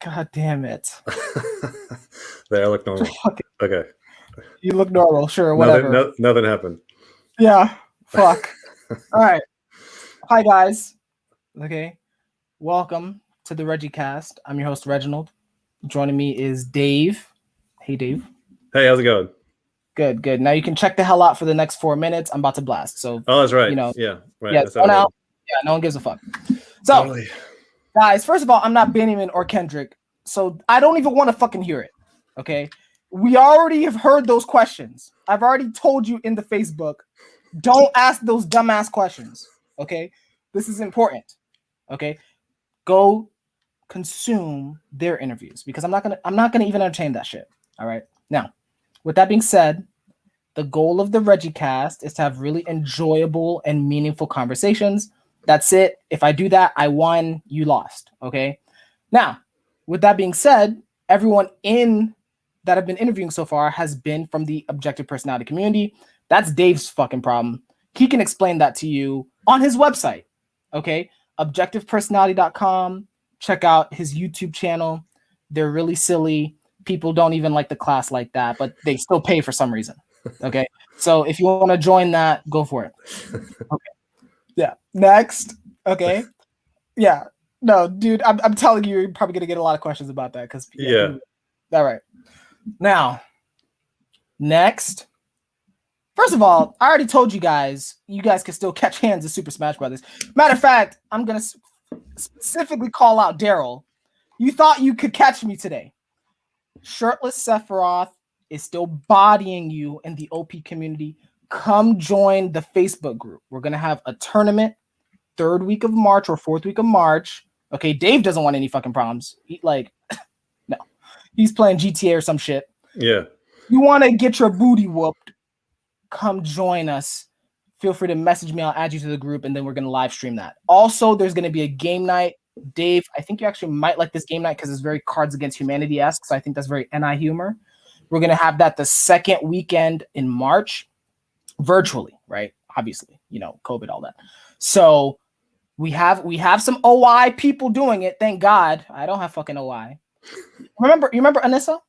God damn it. There, I look normal. Okay. You look normal, sure, whatever. Nothing happened. Yeah, fuck. All right. Hi, guys. Okay. Welcome to the RegiCast. I'm your host, Reginald. Joining me is Dave. Hey, Dave. Hey, how's it going? Good. Now you can check the hell out for the next 4 minutes. I'm about to blast. So, oh, that's right. Yeah, right. Yeah, no one gives a fuck. So, totally. Guys, first of all, I'm not Benjamin or Kendrick, so I don't even want to fucking hear it. Okay. We already have heard those questions. I've already told you in the Facebook, don't ask those dumbass questions. Okay. This is important. Okay. Go consume their interviews because I'm not gonna even entertain that shit. All right. Now, with that being said, the goal of the RegiCast is to have really enjoyable and meaningful conversations. That's it. If I do that, I won, you lost. Okay. Now, with that being said, everyone that I've been interviewing so far has been from the objective personality community. That's Dave's fucking problem. He can explain that to you on his website. Okay. Objectivepersonality.com. Check out his YouTube channel. They're really silly. People don't even like the class like that, but they still pay for some reason. Okay. So if you want to join that, go for it. Okay. Yeah. Next. Okay. Yeah. No, dude, I'm telling you, you're probably gonna get a lot of questions about that because yeah. All right. Now, next. First of all, I already told you guys can still catch hands in Super Smash Brothers. Matter of fact, I'm gonna specifically call out Daryl. You thought you could catch me today. Shirtless Sephiroth is still bodying you in the OP community. Come join the Facebook group. We're gonna have a tournament 3rd week of March or 4th week of March. Okay, Dave doesn't want any fucking problems. No. He's playing GTA or some shit. Yeah. You want to get your booty whooped, come join us. Feel free to message me. I'll add you to the group, and then we're going to live stream that. Also, there's going to be a game night. Dave, I think you actually might like this game night because it's very Cards Against Humanity-esque, so I think that's very NI humor. We're going to have that the 2nd weekend in March, virtually, right? Obviously, COVID, all that. So we have some OI people doing it. Thank God. I don't have fucking OI. You remember Anissa?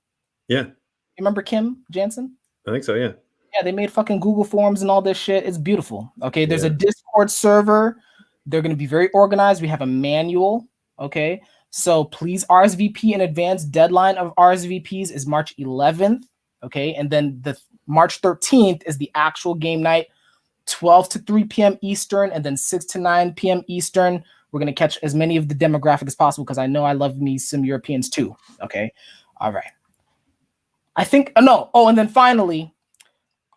Yeah. You remember Kim Jansen? I think so, yeah. Yeah, they made fucking Google Forms and all this shit. It's beautiful. Okay, there's a Discord server. They're going to be very organized. We have a manual. Okay, so please RSVP in advance. Deadline of RSVPs is March 11th. Okay, and then the March 13th is the actual game night, 12 to 3 p.m. Eastern, and then 6 to 9 p.m. Eastern. We're going to catch as many of the demographic as possible because I know I love me some Europeans too. Okay. All right. I think, no. Oh, and then finally,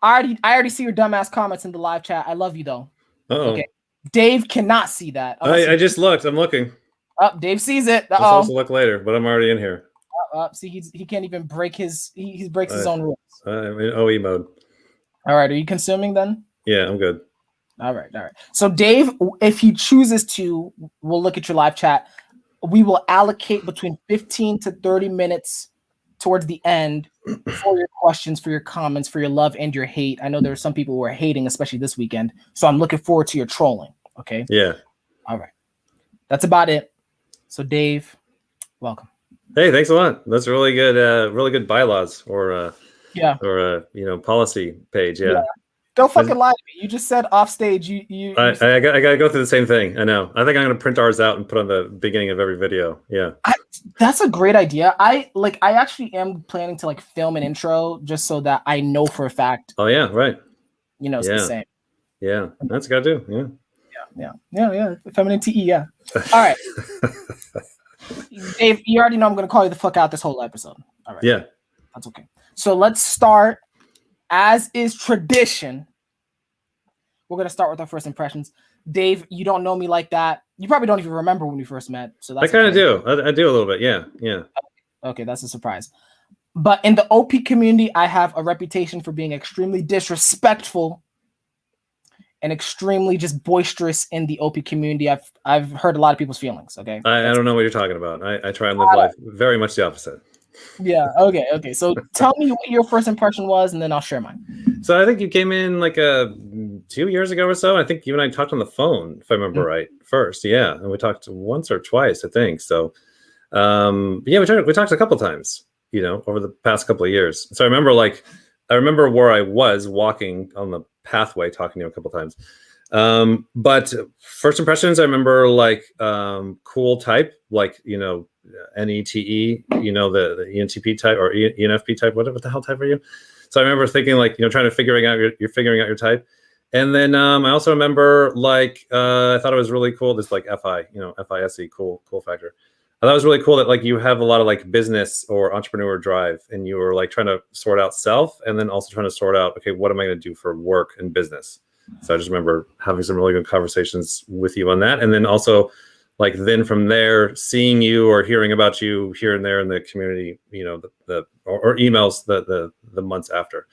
I already see your dumbass comments in the live chat. I love you though. Uh-oh. Okay. Dave cannot see that. I just looked. I'm looking. Oh, Dave sees it. I'm supposed to look later, but I'm already in here. See, he can't even break he breaks his own rules. I'm in OE mode. All right. Are you consuming then? Yeah, I'm good. All right. So Dave, if he chooses to, we'll look at your live chat. We will allocate between 15 to 30 minutes towards the end for your questions, for your comments, for your love and your hate. I know there are some people who are hating, especially this weekend. So I'm looking forward to your trolling. Okay. Yeah. All right. That's about it. So Dave, welcome. Hey, thanks a lot. That's really good bylaws or policy page. Yeah. Don't fucking lie to me. You just said off stage. I gotta go through the same thing. I know. I think I'm gonna print ours out and put on the beginning of every video. Yeah. That's a great idea. I actually am planning to film an intro just so that I know for a fact. Oh yeah, right. It's the same. Yeah, that's gotta do. Yeah. Feminine TE. Yeah. All right. Dave, you already know I'm gonna call you the fuck out this whole episode. All right. Yeah. That's okay. So let's start. As is tradition, we're going to start with our first impressions. Dave, you don't know me like that. You probably don't even remember when we first met. So that's I kind of do. I do a little bit. Yeah. Okay, that's a surprise. But in the OP community, I have a reputation for being extremely disrespectful and extremely just boisterous in the OP community. I've hurt a lot of people's feelings. Okay. I don't know what you're talking about. I try and live life very much the opposite. Yeah. Okay. So tell me what your first impression was, and then I'll share mine. So I think you came in 2 years ago or so. I think you and I talked on the phone, if I remember right, first. Yeah, and we talked once or twice, I think. So Yeah, we talked a couple times, you know, over the past couple of years. So I remember where I was walking on the pathway talking to you a couple times. But first impressions, I remember like cool type, like, you know, NETE, you know, the ENTP type or ENFP type. What the hell type are you? So I remember thinking like, you know, trying to figuring out your type. And then I also remember like I thought it was really cool, this like FI, you know, FISE, cool factor. I thought it was really cool that like you have a lot of like business or entrepreneur drive, and you were like trying to sort out self, and then also trying to sort out, okay, what am I going to do for work and business? So I just remember having some really good conversations with you on that, and then also like then from there seeing you or hearing about you here and there in the community, you know, or emails the months after.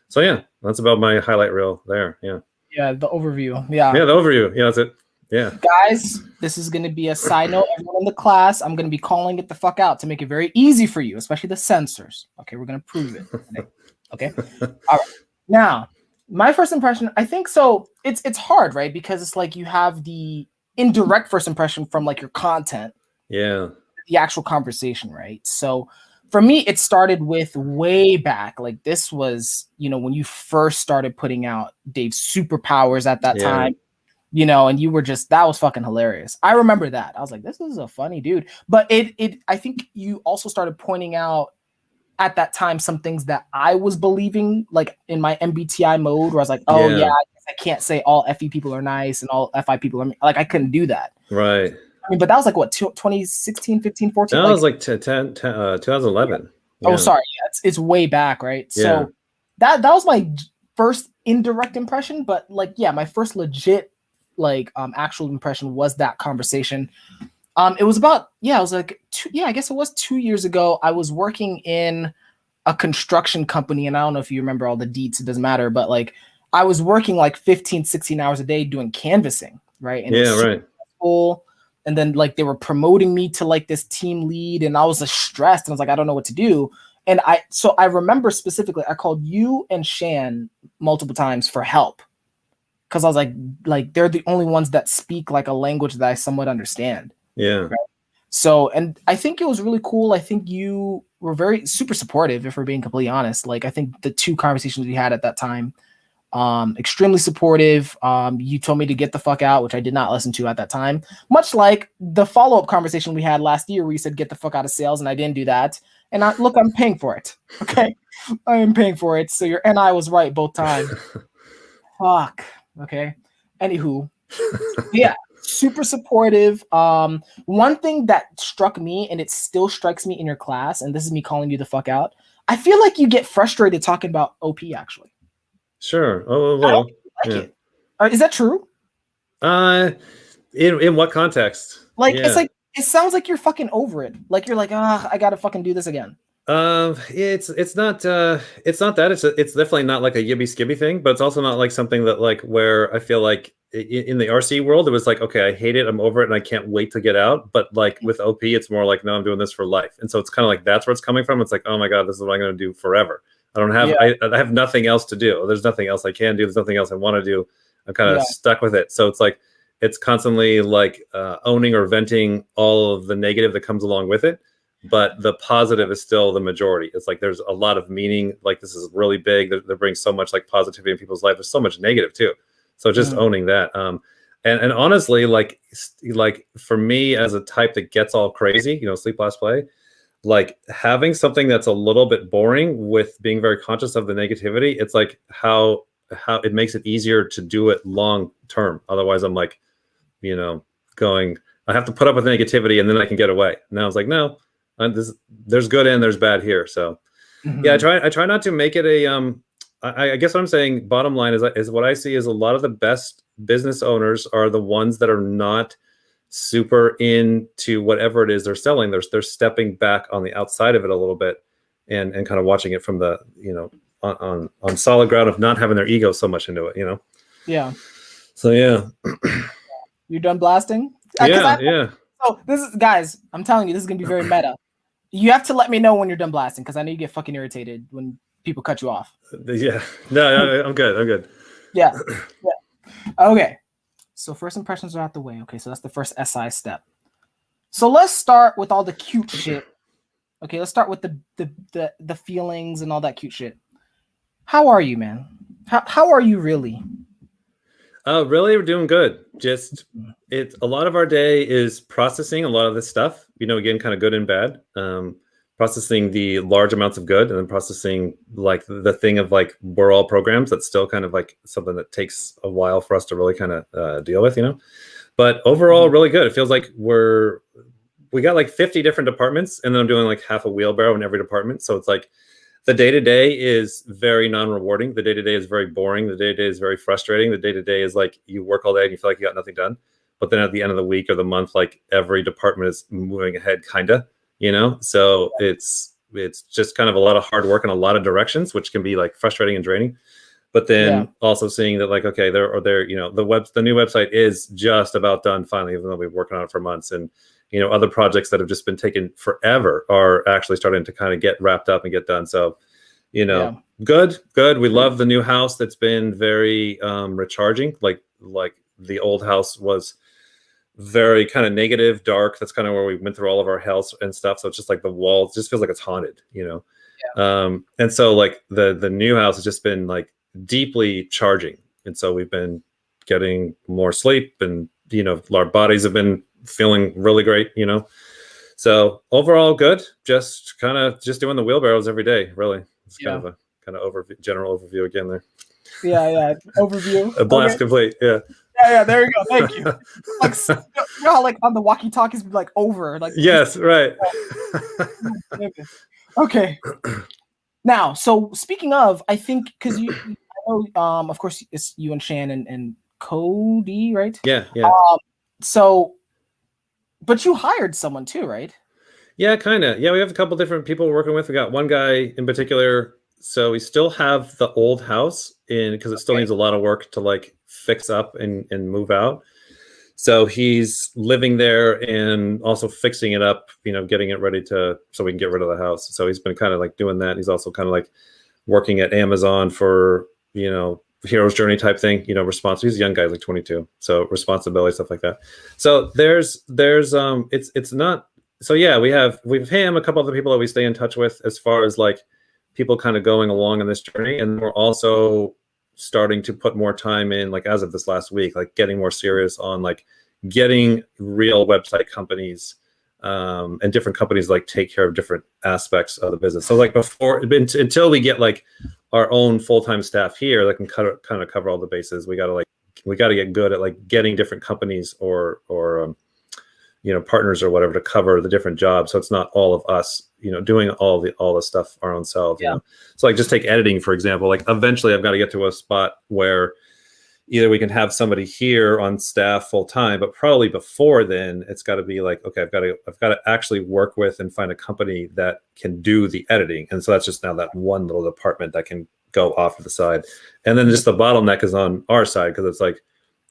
So yeah, that's about my highlight reel there. Yeah. Yeah, the overview. Yeah. Yeah, the overview. Yeah, that's it. Yeah. Guys, this is going to be a side note. Everyone in the class, I'm going to be calling it the fuck out to make it very easy for you, especially the censors. Okay, we're going to prove it today. Okay. All right. Now, my first impression, I think so. It's hard, right? Because it's like you have the indirect first impression from like your content. Yeah. The actual conversation, right? So for me, it started with way back. Like this was, you know, when you first started putting out Dave's superpowers at that time. You know, and you were just, that was fucking hilarious. I remember that. I was like, this is a funny dude. But I think you also started pointing out at that time some things that I was believing, like in my MBTI mode, where I was like, oh yeah, I can't say all FE people are nice and all FI people are like, I couldn't do that. Right. I mean, but that was like what, 2016, 15, 14? That was like 2011. Yeah. Oh, sorry. Yeah, it's way back, right? Yeah. So that was my first indirect impression, but like, yeah, my first legit like actual impression was that conversation. It was about, it was like I guess it was 2 years ago. I was working in a construction company, and I don't know if you remember all the deets, it doesn't matter, but like I was working like 15, 16 hours a day doing canvassing, right? And right. Cool. And then like they were promoting me to like this team lead, and I was stressed, and I was like, I don't know what to do. And I remember specifically, I called you and Shan multiple times for help. Because I was like they're the only ones that speak like a language that I somewhat understand. Yeah. Right? So, and I think it was really cool. I think you were very super supportive, if we're being completely honest. Like I think the two conversations we had at that time, extremely supportive. You told me to get the fuck out, which I did not listen to at that time. Much like the follow-up conversation we had last year, where you said get the fuck out of sales, and I didn't do that. And I'm paying for it. Okay, I am paying for it. So and I was right both times. Fuck. Okay. Anywho, yeah, super supportive. One thing that struck me, and it still strikes me in your class, and this is me calling you the fuck out, I feel like you get frustrated talking about OP actually. Sure. Oh, well, it. Is that true? In what context? Like it's like it sounds like you're fucking over it. Like you're like, I gotta fucking do this again. It's not that. It's definitely not like a yibby skibby thing, but it's also not like something that like where I feel like in the RC world it was like, okay, I hate it, I'm over it, and I can't wait to get out. But like with OP, it's more like, no, I'm doing this for life, and so it's kind of like that's where it's coming from. It's like, oh my god, this is what I'm going to do forever. I don't have I have nothing else to do. There's nothing else I can do. There's nothing else I want to do. I'm kind of stuck with it. So it's like it's constantly like owning or venting all of the negative that comes along with it. But the positive is still the majority. It's like there's a lot of meaning. Like this is really big. They're bringing so much like positivity in people's life. There's so much negative too. So just owning that. And honestly, like for me as a type that gets all crazy, you know, sleep, last, play, like having something that's a little bit boring with being very conscious of the negativity. It's like how it makes it easier to do it long term. Otherwise, I'm like, you know, I have to put up with negativity and then I can get away. Now it's like, no. There's good and there's bad here. So yeah, I try not to make it a I guess what I'm saying, bottom line is what I see is a lot of the best business owners are the ones that are not super into whatever it is they're selling. They're stepping back on the outside of it a little bit and kind of watching it from the, you know, on solid ground of not having their ego so much into it, you know? Yeah. So yeah. You're done blasting? Yeah. So this is, guys, I'm telling you, this is gonna be very meta. You have to let me know when you're done blasting, because I know you get fucking irritated when people cut you off. Yeah. No, I'm good. Yeah. Okay. So first impressions are out the way. Okay, so that's the first SI step. So let's start with all the cute shit. Okay, let's start with the feelings and all that cute shit. How are you, man? How are you really? Really, we're doing good. Just a lot of our day is processing a lot of this stuff. Again, kind of good and bad. Processing the large amounts of good, and then processing like the thing of like we're all programs. That's still kind of like something that takes a while for us to really kind of deal with. But overall, really good. It feels like we got like 50 different departments, and then I'm doing like half a wheelbarrow in every department. So it's like the day-to-day is very non-rewarding. The day-to-day is very boring. The day-to-day is very frustrating. The day-to-day is like you work all day and you feel like you got nothing done. But then at the end of the week or the month, like every department is moving ahead, kinda, So it's just kind of a lot of hard work in a lot of directions, which can be like frustrating and draining. But then also seeing that like, okay, the new website is just about done finally, even though we've been working on it for months. And other projects that have just been taking forever are actually starting to kind of get wrapped up and get done. So, good. We love the new house. That's been very recharging. Like the old house was very kind of negative, dark. That's kind of where we went through all of our health and stuff. So it's just like the walls just feels like it's haunted, And so like the new house has just been like deeply charging. And so we've been getting more sleep, and, our bodies have been feeling really great, So overall good. Just doing the wheelbarrows every day, really. It's kind of a general overview again there. Yeah. Overview. A blast complete. Yeah. Yeah, there you go. Thank you. Like, how like on the walkie-talkies be like over. Like yes, right. Okay. Now, so speaking of, I think because I know, of course, it's you and Shannon and Cody, right? Yeah. So, but you hired someone too, right? Yeah, kind of. Yeah, we have a couple different people we're working with. We got one guy in particular. So we still have the old house because it still needs a lot of work to like fix up and move out. So he's living there and also fixing it up, getting it ready so we can get rid of the house. So he's been kind of like doing that. He's also kind of like working at Amazon for, hero's journey type thing, responsible. He's a young guy, like 22. So responsibility, stuff like that. So it's not, so yeah, we have him, a couple other people that we stay in touch with as far as like people kind of going along on this journey. And we're also starting to put more time in, like as of this last week, like getting more serious on like getting real website companies and different companies like take care of different aspects of the business. So like until we get like our own full-time staff here that can kind of cover all the bases, we got to get good at like getting different companies or partners or whatever to cover the different jobs. So it's not all of us, doing all the stuff our own selves. So like just take editing, for example, like eventually I've got to get to a spot where either we can have somebody here on staff full time, but probably before then it's got to be like, okay, I've got to actually work with and find a company that can do the editing. And so that's just now that one little department that can go off to the side. And then just the bottleneck is on our side, because it's like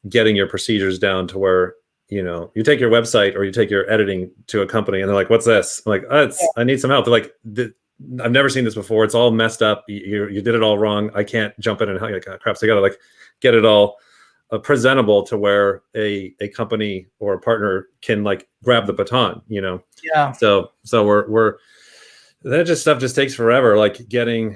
getting your procedures down to where, you take your website or you take your editing to a company and they're like, what's this? I'm like, I need some help. They're like, I've never seen this before. It's all messed up. You did it all wrong. I can't jump in and help you. Like, crap. So you got to like get it all presentable to where a company or a partner can like grab the baton, Yeah. So we're that just stuff just takes forever. Like getting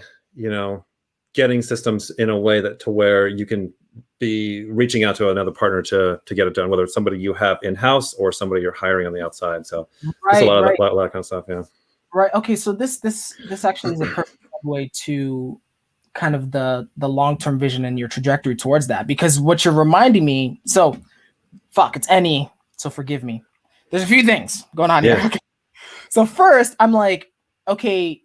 systems in a way that to where you can be reaching out to another partner to get it done, whether it's somebody you have in-house or somebody you're hiring on the outside. So there's a lot of that kind of stuff. Yeah. Right. Okay. So this actually is a perfect way to kind of the long-term vision and your trajectory towards that, because what you're reminding me, so it's any, so forgive me. There's a few things going on here. Okay. So first I'm like, okay,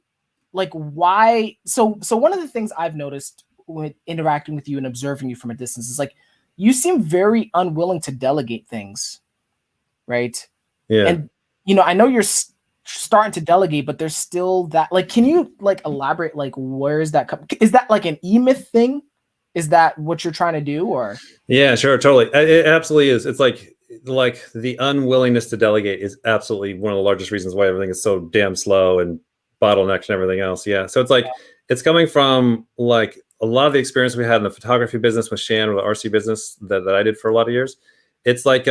like why? So one of the things I've noticed with interacting with you and observing you from a distance is like, you seem very unwilling to delegate things. Right. Yeah. And, I know you're starting to delegate, but there's still that, like, can you like elaborate, like, where is that is that like an E-Myth thing? Is that what you're trying to do? Or yeah, sure, totally. It absolutely is. It's like the unwillingness to delegate is absolutely one of the largest reasons why everything is so damn slow and bottlenecks and everything else. Yeah. So it's like it's coming from like a lot of the experience we had in the photography business with Shan, or the RC business that I did for a lot of years. It's like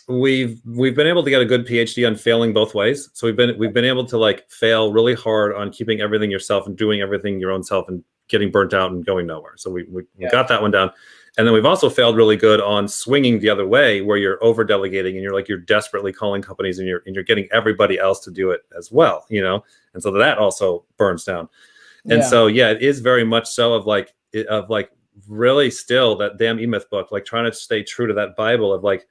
we've been able to get a good PhD on failing both ways. So we've been able to like fail really hard on keeping everything yourself and doing everything your own self and getting burnt out and going nowhere. So we got that one down. And then we've also failed really good on swinging the other way, where you're over delegating and you're desperately calling companies and you're getting everybody else to do it as well, you know? And so that also burns down. And so, yeah, it is very much so of like really still that damn E-Myth book, like trying to stay true to that Bible of like,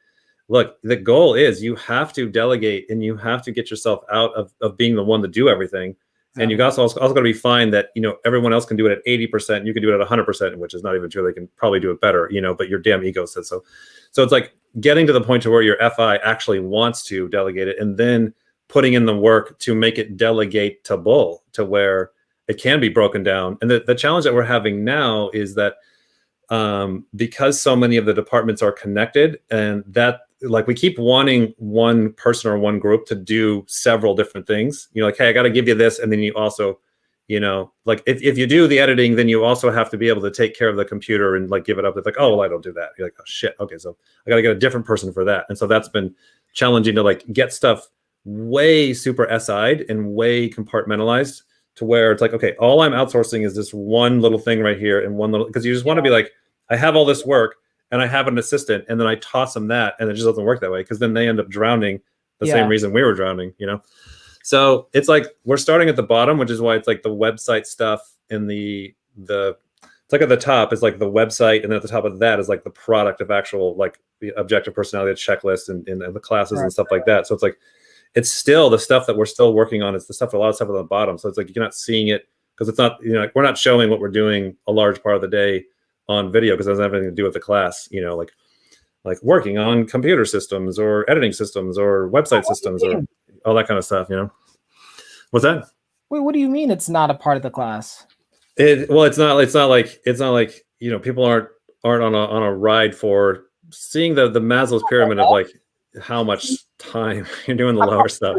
look, the goal is you have to delegate and you have to get yourself out of being the one to do everything. And you also got to be fine that, you know, everyone else can do it at 80%. You can do it at 100%, which is not even true. They can probably do it better, you know, but your damn ego says so. So it's like getting to the point to where your FI actually wants to delegate it and then putting in the work to make it delegate-able to where it can be broken down. And the challenge that we're having now is that because so many of the departments are connected and that like we keep wanting one person or one group to do several different things, you know, like, hey, I got to give you this. And then you also, you know, like if you do the editing, then you also have to be able to take care of the computer and like give it up. It's like, oh, well, I don't do that. You're like, oh shit. Okay. So I got to get a different person for that. And so that's been challenging to like get stuff way super SI'd and way compartmentalized to where it's like, okay, all I'm outsourcing is this one little thing right here and one little, because you just want to be like, I have all this work and I have an assistant and then I toss them that and it just doesn't work that way because then they end up drowning the same reason we were drowning, you know? So it's like, we're starting at the bottom, which is why it's like the website stuff and it's like at the top is like the website. And then at the top of that is like the product of actual, like the objective personality checklist and the classes and stuff like that. So it's like, it's still the stuff that we're still working on. It's the stuff, a lot of stuff at the bottom. So it's like, you're not seeing it because it's not, you know, like we're not showing what we're doing a large part of the day on video because it doesn't have anything to do with the class, you know, like working on computer systems or editing systems or website systems or all that kind of stuff, you know. What's that? Wait, what do you mean it's not a part of the class? Well, it's not like, you know, people aren't on a ride for seeing the Maslow's pyramid of like how much time you're doing the lower stuff.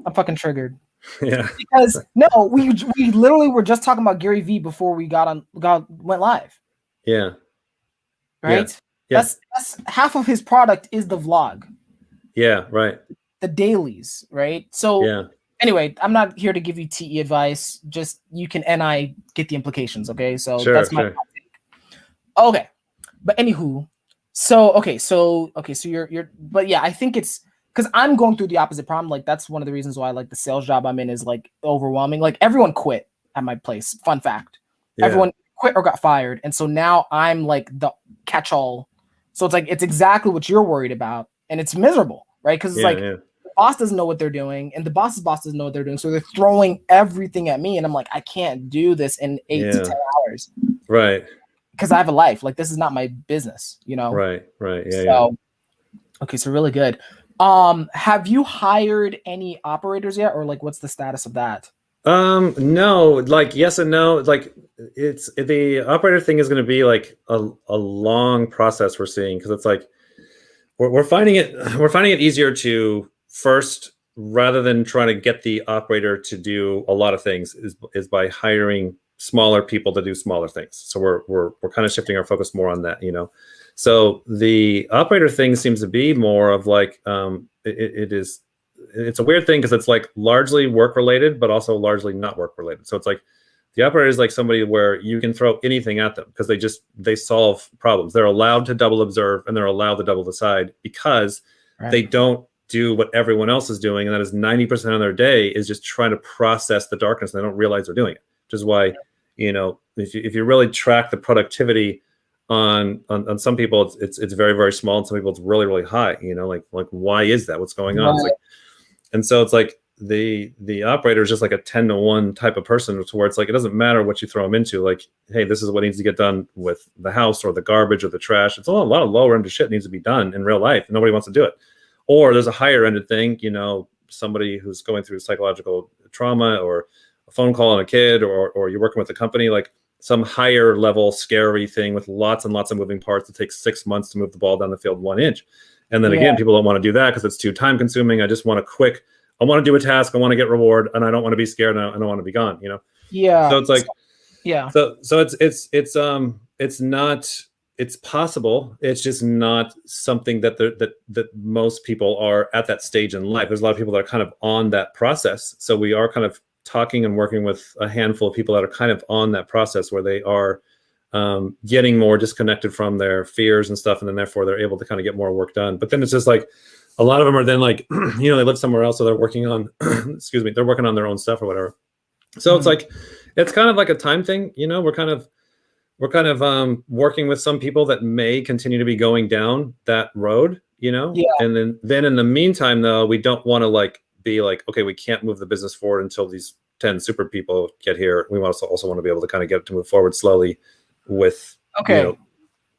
I'm fucking triggered. Yeah. Because no, we literally were just talking about Gary Vee before we went live. Yeah. Right? Yeah. That's half of his product is the vlog. Yeah, right. The dailies, right? So anyway, I'm not here to give you TE advice. Just you can NI get the implications, okay? So that's my take. Okay. But anywho, so you're but yeah, I think it's because I'm going through the opposite problem. Like that's one of the reasons why like the sales job I'm in is like overwhelming. Like everyone quit at my place. Fun fact. Yeah. Everyone quit or got fired. And so now I'm like the catch-all. So it's like it's exactly what you're worried about. And it's miserable, right? Because it's the boss doesn't know what they're doing, and the boss's boss doesn't know what they're doing. So they're throwing everything at me, and I'm like, I can't do this in 8 to 10 hours. Right. Because I have a life. Like this is not my business, you know? Right. Yeah. So okay, so really good. Have you hired any operators yet, or like what's the status of that? No, like yes and no. Like it's the operator thing is going to be like a long process we're seeing because it's like we're finding it easier to first rather than trying to get the operator to do a lot of things is by hiring smaller people to do smaller things. So we're kind of shifting our focus more on that, you know. So the operator thing seems to be more of like it's a weird thing because it's like largely work related, but also largely not work related. So it's like the operator is like somebody where you can throw anything at them because they solve problems. They're allowed to double observe and they're allowed to double decide because they don't do what everyone else is doing. And that is 90% of their day is just trying to process the darkness. And they don't realize they're doing it, which is why, you know, if you really track the productivity on some people, it's very, very small. And some people it's really, really high, you know, like why is that? What's going on? Right. And so it's like the operator is just like a 10-to-1 type of person to where it's like, it doesn't matter what you throw them into. Like, hey, this is what needs to get done with the house or the garbage or the trash. It's a lot of lower end of shit needs to be done in real life. And nobody wants to do it. Or there's a higher ended thing, you know, somebody who's going through psychological trauma or a phone call on a kid or you're working with a company, like some higher level scary thing with lots and lots of moving parts that takes 6 months to move the ball down the field 1 inch. And then again, people don't want to do that because it's too time consuming. I just want I want to do a task. I want to get reward and I don't want to be scared. And I don't want to be gone, you know? Yeah. So it's like, yeah. So it's it's possible. It's just not something that most people are at that stage in life. There's a lot of people that are kind of on that process. So we are kind of talking and working with a handful of people that are kind of on that process where they are getting more disconnected from their fears and stuff, and then therefore they're able to kind of get more work done. But then it's just like a lot of them are then like, they live somewhere else, so they're working on, excuse me, they're working on their own stuff or whatever. So it's like, it's kind of like a time thing, we're kind of working with some people that may continue to be going down that road, Yeah. and then in the meantime, though, we don't want to like be like, okay, we can't move the business forward until these 10 super people get here. We also want to be able to kind of get it to move forward slowly with, okay.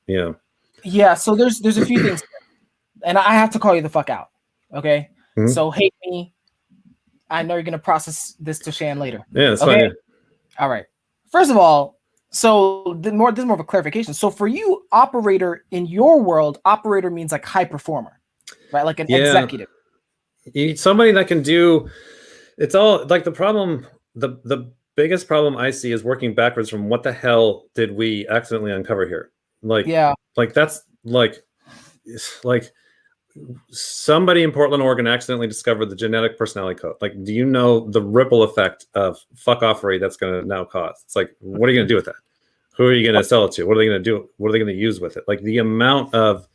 Yeah. So there's a few things, and I have to call you the fuck out. Okay. Mm-hmm. So hate me. I know you're gonna process this to Shan later. Yeah, that's okay? fine. Yeah. All right. First of all, so this is more of a clarification. So for you, operator in your world, operator means like high performer, right? Like an executive. Somebody that can do. It's all like the problem. The biggest problem I see is working backwards from what the hell did we accidentally uncover here? Like that's like somebody in Portland, Oregon accidentally discovered the genetic personality code. Like, do you know the ripple effect of fuck offery that's going to now cause? It's like, what are you going to do with that? Who are you going to sell it to? What are they going to do? What are they going to use with it? Like the amount of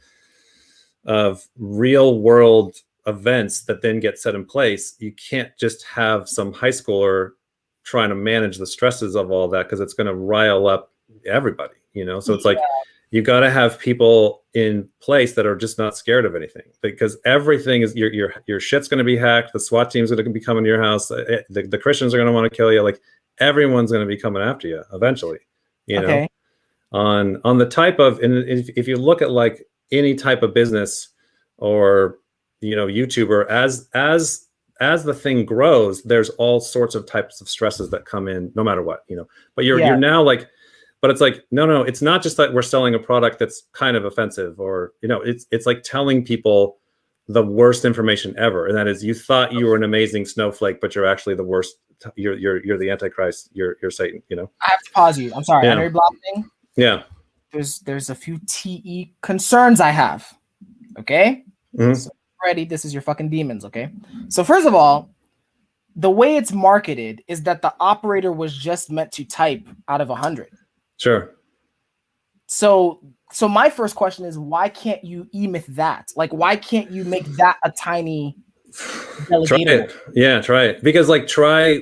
real world events that then get set in place, you can't just have some high schooler trying to manage the stresses of all that, because it's going to rile up everybody, So it's like, you got to have people in place that are just not scared of anything, because everything is your shit's going to be hacked. The SWAT team's going to be coming to your house. The Christians are going to want to kill you. Like everyone's going to be coming after you eventually, know, on the type of, and if you look at like any type of business or, YouTuber, as the thing grows, there's all sorts of types of stresses that come in no matter what, but you're now like, but it's like, no, it's not just that we're selling a product that's kind of offensive, or, it's like telling people the worst information ever. And that is, you thought you were an amazing snowflake, but you're actually the worst. You're the Antichrist. You're Satan, I have to pause you. I'm sorry. I know you're blocking. Yeah. There's a few TE concerns I have. Okay. Mm-hmm. So ready. This is your fucking demons. Okay. So first of all, the way it's marketed is that the operator was just meant to type out of 100. Sure. So my first question is, why can't you emyth that? Like, why can't you make that a tiny delegator? Try it. Because like,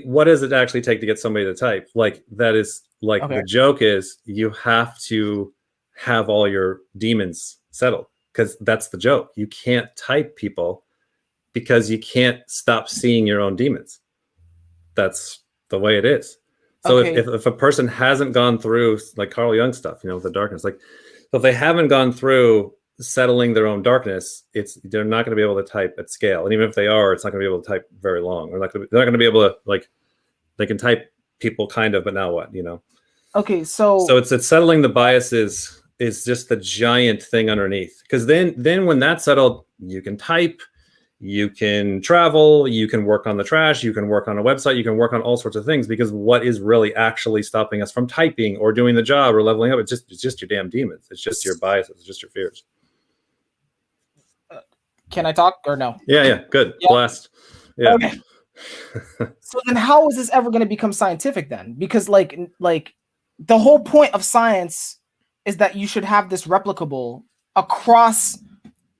what does it actually take to get somebody to type? Like, that is like, the joke is you have to have all your demons settled, because that's the joke. You can't type people because you can't stop seeing your own demons. That's the way it is. So if a person hasn't gone through like Carl Jung stuff, with the darkness, like, so if they haven't gone through settling their own darkness, they're not going to be able to type at scale. And even if they are, it's not going to be able to type very long. They're not going to be able to, like, they can type people kind of, but now what, Okay, so it's settling the biases is just the giant thing underneath. Because then when that's settled, you can type, you can travel, you can work on the trash, you can work on a website, you can work on all sorts of things, because what is really actually stopping us from typing or doing the job or leveling up? It's just your damn demons. It's just your biases. It's just your fears. Can I talk or no? Yeah. Good. Yeah. Blast. Yeah. Okay. So then how is this ever going to become scientific then? Because like the whole point of science is that you should have this replicable across,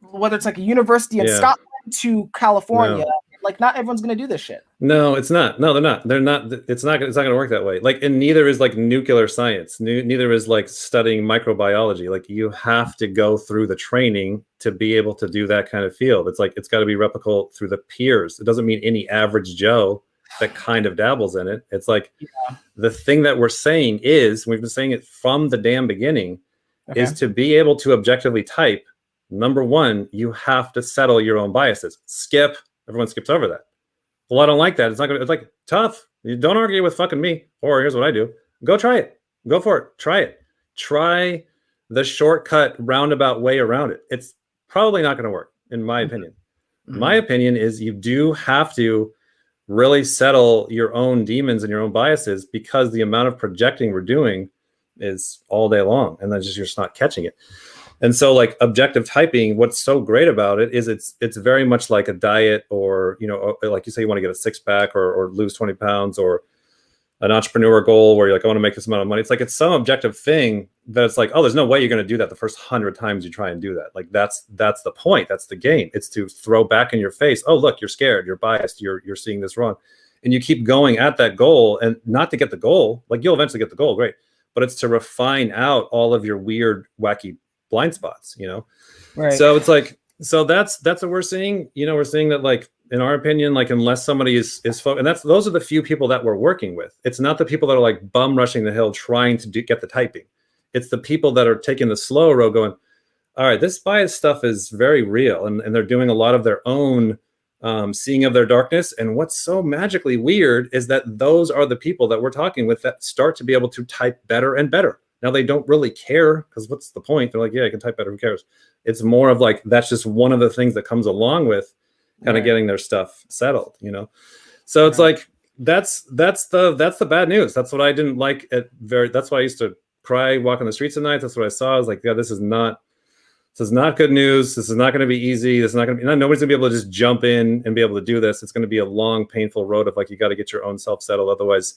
whether it's like a university in Scotland to California. No. Like, not everyone's going to do this shit. No, it's not. No, they're not. They're not. It's not going to work that way. Like, and neither is like nuclear science. Neither is like studying microbiology. Like, you have to go through the training to be able to do that kind of field. It's like, it's got to be replicable through the peers. It doesn't mean any average Joe that kind of dabbles in it. It's like, the thing that we're saying is, we've been saying it from the damn beginning, is to be able to objectively type. Number one, you have to settle your own biases. Everyone skips over that. Well, I don't like that. It's not gonna. It's like, tough. You don't argue with fucking me. Or here's what I do. Go try it. Go for it. Try it. Try the shortcut roundabout way around it. It's probably not going to work, in my opinion. Mm-hmm. My opinion is you do have to really settle your own demons and your own biases, because the amount of projecting we're doing is all day long, and then you're just not catching it. And so like objective typing, what's so great about it is it's very much like a diet, or, you know, like you say, you want to get a 6-pack or lose 20 pounds, or an entrepreneur goal where you're like, I want to make this amount of money. It's like, it's some objective thing that it's like, oh, there's no way you're going to do that the first 100 times you try and do that. Like that's the point. That's the game. It's to throw back in your face, oh, look, you're scared, you're biased, you're seeing this wrong. And you keep going at that goal, and not to get the goal, like you'll eventually get the goal, great. But it's to refine out all of your weird, wacky blind spots, you know? Right. So it's like, so that's what we're seeing. You know, we're seeing that, like, in our opinion, like, unless somebody is and those are the few people that we're working with. It's not the people that are like bum rushing the hill trying to get the typing. It's the people that are taking the slow road going, all right, this bias stuff is very real. And they're doing a lot of their own seeing of their darkness. And what's so magically weird is that those are the people that we're talking with that start to be able to type better and better. Now, they don't really care, because what's the point? They're like, yeah, I can type better, who cares? It's more of like, that's just one of the things that comes along with kind of getting their stuff settled, you know? So it's like, that's the bad news. That's what I didn't like that's why I used to cry walking the streets at night. That's what I saw. I was like, yeah, this is not good news. This is not going to be easy. This is not going to be, nobody's gonna be able to just jump in and be able to do this. It's going to be a long, painful road of like, you got to get your own self settled. Otherwise,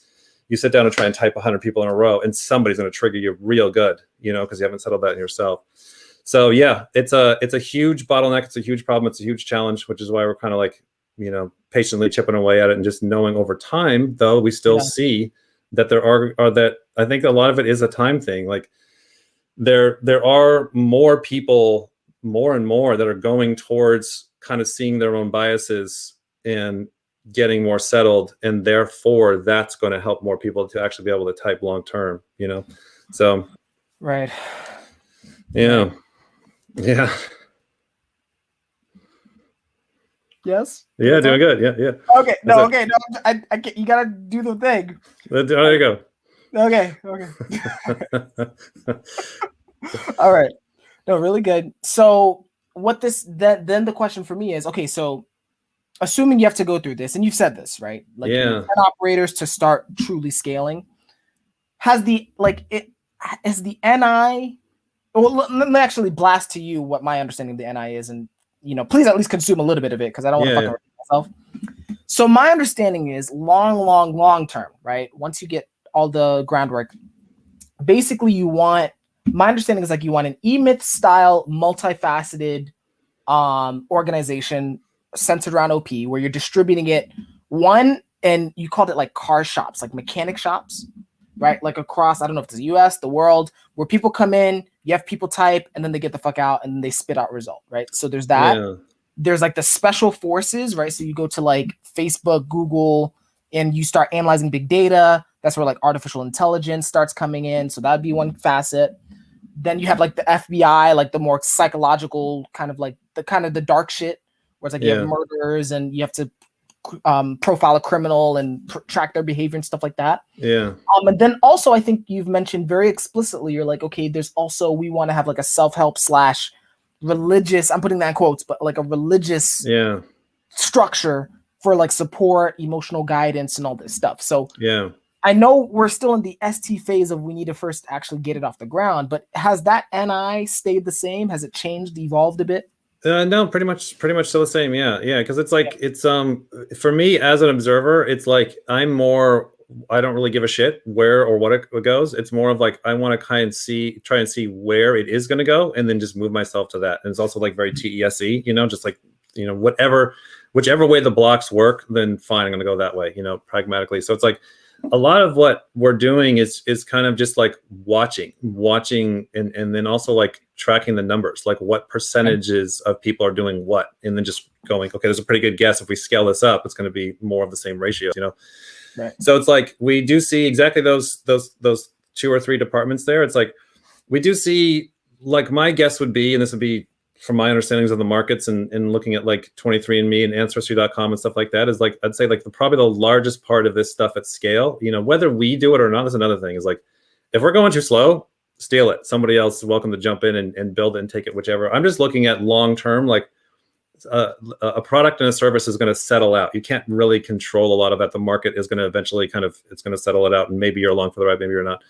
you sit down and try and type 100 people in a row, and somebody's going to trigger you real good, you know, because you haven't settled that in yourself. So yeah, it's a huge bottleneck. It's a huge problem. It's a huge challenge, which is why we're kind of like, you know, patiently chipping away at it, and just knowing over time, though, we still see that there are that I think a lot of it is a time thing. Like there are more people, more and more, that are going towards kind of seeing their own biases and getting more settled, and therefore that's going to help more people to actually be able to type long term, you know? So right. Yeah. Yes. Yeah, doing good. Yeah. Okay. No. Okay. No. I get, you gotta do the thing. There you go. Okay. All right. No, really good. So then the question for me is, okay, so assuming you have to go through this, and you've said this, right? Like 10 operators to start truly scaling, has the NI, well, let me actually blast to you what my understanding of the NI is, and, you know, please at least consume a little bit of it, because I don't want to fucking repeat myself. So my understanding is long term, right? Once you get all the groundwork, basically my understanding is like you want an E-Myth style, multifaceted organization centered around OP, where you're distributing it and you called it like car shops, like mechanic shops, right? Like across, I don't know if it's the US, the world, where people come in, you have people type, and then they get the fuck out, and then they spit out result, right? So there's that. Yeah. There's like the special forces, right? So you go to like Facebook, Google, and you start analyzing big data. That's where like artificial intelligence starts coming in. So that'd be one facet. Then you have like the FBI, like the more psychological kind of like the dark shit, where it's like you have murderers and you have to profile a criminal and track their behavior and stuff like that. Yeah. And then also, I think you've mentioned very explicitly, you're like, okay, there's also, we want to have like a self-help / religious, I'm putting that in quotes, but like a religious structure for like support, emotional guidance, and all this stuff. So I know we're still in the ST phase of we need to first actually get it off the ground, but has that NI stayed the same? Has it changed, evolved a bit? No, pretty much still the same. Yeah. Because it's like, it's for me as an observer, it's like I don't really give a shit where or what it goes. It's more of like, I want to try and see where it is going to go, and then just move myself to that. And it's also like very TESE, you know, just like, you know, whichever way the blocks work, then fine, I'm going to go that way, you know, pragmatically. So it's like a lot of what we're doing is kind of just like watching and then also like tracking the numbers, like what percentages of people are doing what, and then just going, okay, there's a pretty good guess if we scale this up, it's going to be more of the same ratios, you know? Right. So it's like, we do see exactly those 2 or 3 departments there. It's like, we do see, like, my guess would be, and this would be from my understandings of the markets and looking at like 23andMe and Ancestry.com and stuff like that, is like, I'd say like probably the largest part of this stuff at scale, you know, whether we do it or not, is another thing, is like, if we're going too slow, steal it. Somebody else is welcome to jump in and build it and take it, whichever. I'm just looking at long-term, like a product and a service is going to settle out. You can't really control a lot of that. The market is going to eventually it's going to settle it out, and maybe you're along for the ride, maybe you're not.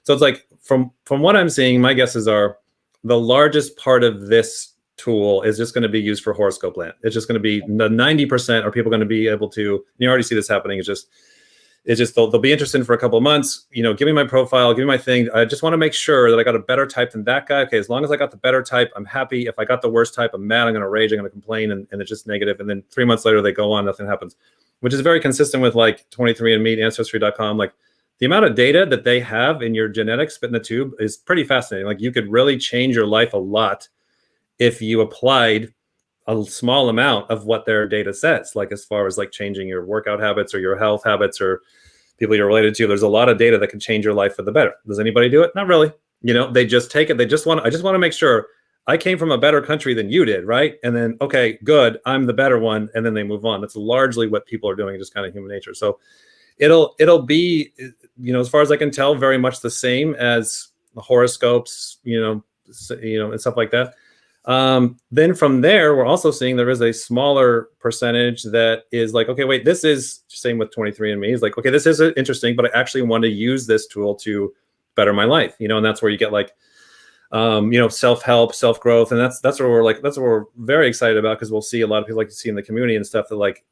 So it's like from what I'm seeing, my guesses are the largest part of this tool is just going to be used for horoscope land. It's just going to be the 90% are people going to be able to, you already see this happening. It's just they'll be interested for a couple of months, give me my profile, give me my thing. I just want to make sure that I got a better type than that guy. Okay, as long as I got the better type, I'm happy. If I got the worst type, I'm mad, I'm going to rage, I'm going to complain, and it's just negative. And then 3 months later, they go on, nothing happens, which is very consistent with like 23andMe, Ancestry.com. Like the amount of data that they have in your genetics spit in the tube is pretty fascinating. Like you could really change your life a lot if you applied a small amount of what their data says, like as far as like changing your workout habits or your health habits or people you're related to. There's a lot of data that can change your life for the better. Does anybody do it? Not really. They just take it. I just want to make sure I came from a better country than you did, right? And then, okay, good, I'm the better one. And then they move on. That's largely what people are doing, just kind of human nature. So it'll be, as far as I can tell, very much the same as the horoscopes, and stuff like that. Then from there, we're also seeing there is a smaller percentage that is like, okay, wait, this is same with 23andMe. It's like, okay, this is interesting, but I actually want to use this tool to better my life, and that's where you get like, self-help, self-growth. And that's where we're very excited about, because we'll see a lot of people like to see in the community and stuff that like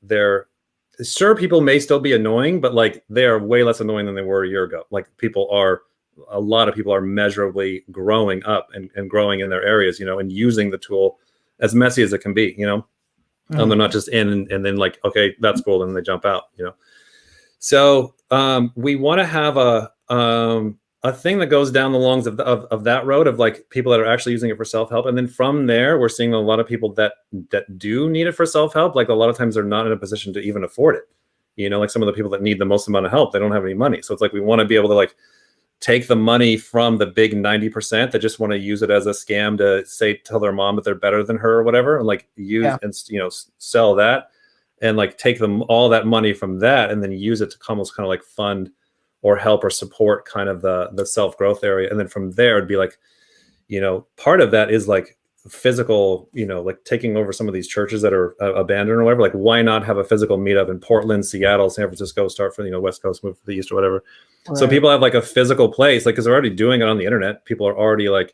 people may still be annoying, but like they are way less annoying than they were a year ago. Like a lot of people are measurably growing up and growing in their areas, and using the tool as messy as it can be, they're not just in and then like, okay, that's cool. And then they jump out, So we want to have a thing that goes down the longs of that road of like people that are actually using it for self-help. And then from there, we're seeing a lot of people that do need it for self-help. Like a lot of times they're not in a position to even afford it. Like some of the people that need the most amount of help, they don't have any money. So it's like, we want to be able to like take the money from the big 90% that just want to use it as a scam to tell their mom that they're better than her or whatever, and like and sell that, and like take them all that money from that and then use it to almost kind of like fund or help or support kind of the self-growth area. And then from there it'd be like, part of that is like physical, like taking over some of these churches that are abandoned or whatever. Like why not have a physical meetup in Portland, Seattle, San Francisco, start from West Coast, move to the East or whatever. Right. So people have like a physical place, like, because they're already doing it on the internet. People are already like,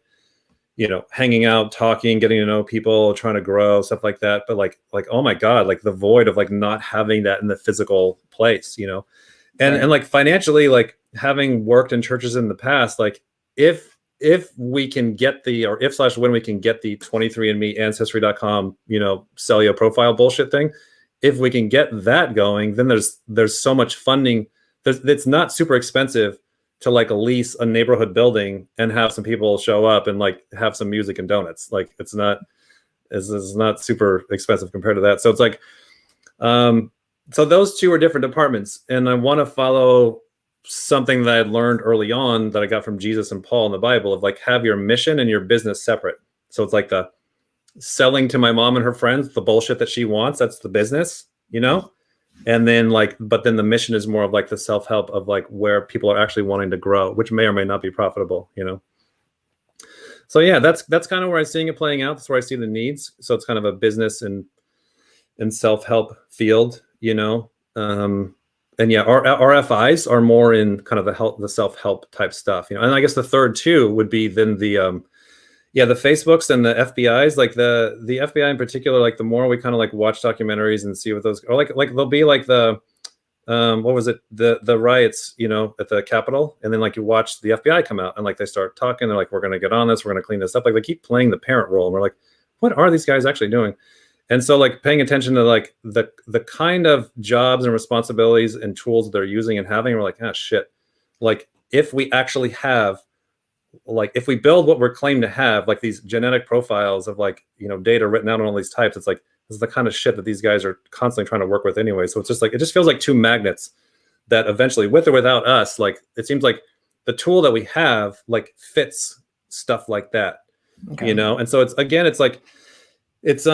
hanging out, talking, getting to know people, trying to grow, stuff like that. But like, oh my God, like the void of like not having that in the physical place, and right. And like financially, like having worked in churches in the past, like if we can get when we can get the 23andMe, Ancestry.com, sell your profile bullshit thing, if we can get that going, then there's so much funding. It's not super expensive to like lease a neighborhood building and have some people show up and like have some music and donuts. Like it's not super expensive compared to that. So it's like, so those two are different departments. And I want to follow something that I learned early on that I got from Jesus and Paul in the Bible of like, have your mission and your business separate. So it's like the selling to my mom and her friends, the bullshit that she wants, that's the business, And then like, but then the mission is more of like the self-help of like where people are actually wanting to grow, which may or may not be profitable, So yeah, that's kind of where I'm seeing it playing out. That's where I see the needs. So it's kind of a business and self-help field, and yeah, our RFIs are more in kind of the self-help type stuff, And I guess the third two would be then the Facebooks and the FBIs, like the FBI in particular. Like the more we kind of like watch documentaries and see what those, or like they'll be like the what was it, the riots, at the Capitol, and then like you watch the FBI come out and like they start talking. They're like, we're going to get on this, we're going to clean this up. Like they keep playing the parent role, and we're like, what are these guys actually doing? And so like paying attention to like the kind of jobs and responsibilities and tools they're using and having, we're like, shit. Like if we actually have, like if we build what we're claimed to have, like these genetic profiles of like, data written out on all these types, it's like, this is the kind of shit that these guys are constantly trying to work with anyway. So it's just like, it just feels like two magnets that eventually, with or without us, like it seems like the tool that we have like fits stuff like that, okay. And so it's, again, it's like, it's,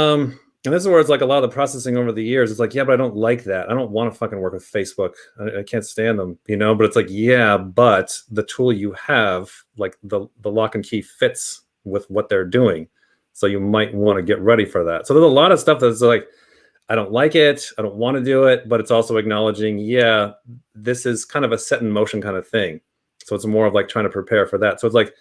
and this is where it's like a lot of the processing over the years. It's like, yeah, but I don't like that. I don't want to fucking work with Facebook. I can't stand them, But it's like, yeah, but the tool you have, like the lock and key fits with what they're doing. So you might want to get ready for that. So there's a lot of stuff that's like, I don't like it. I don't want to do it. But it's also acknowledging, yeah, this is kind of a set in motion kind of thing. So it's more of like trying to prepare for that. So it's like,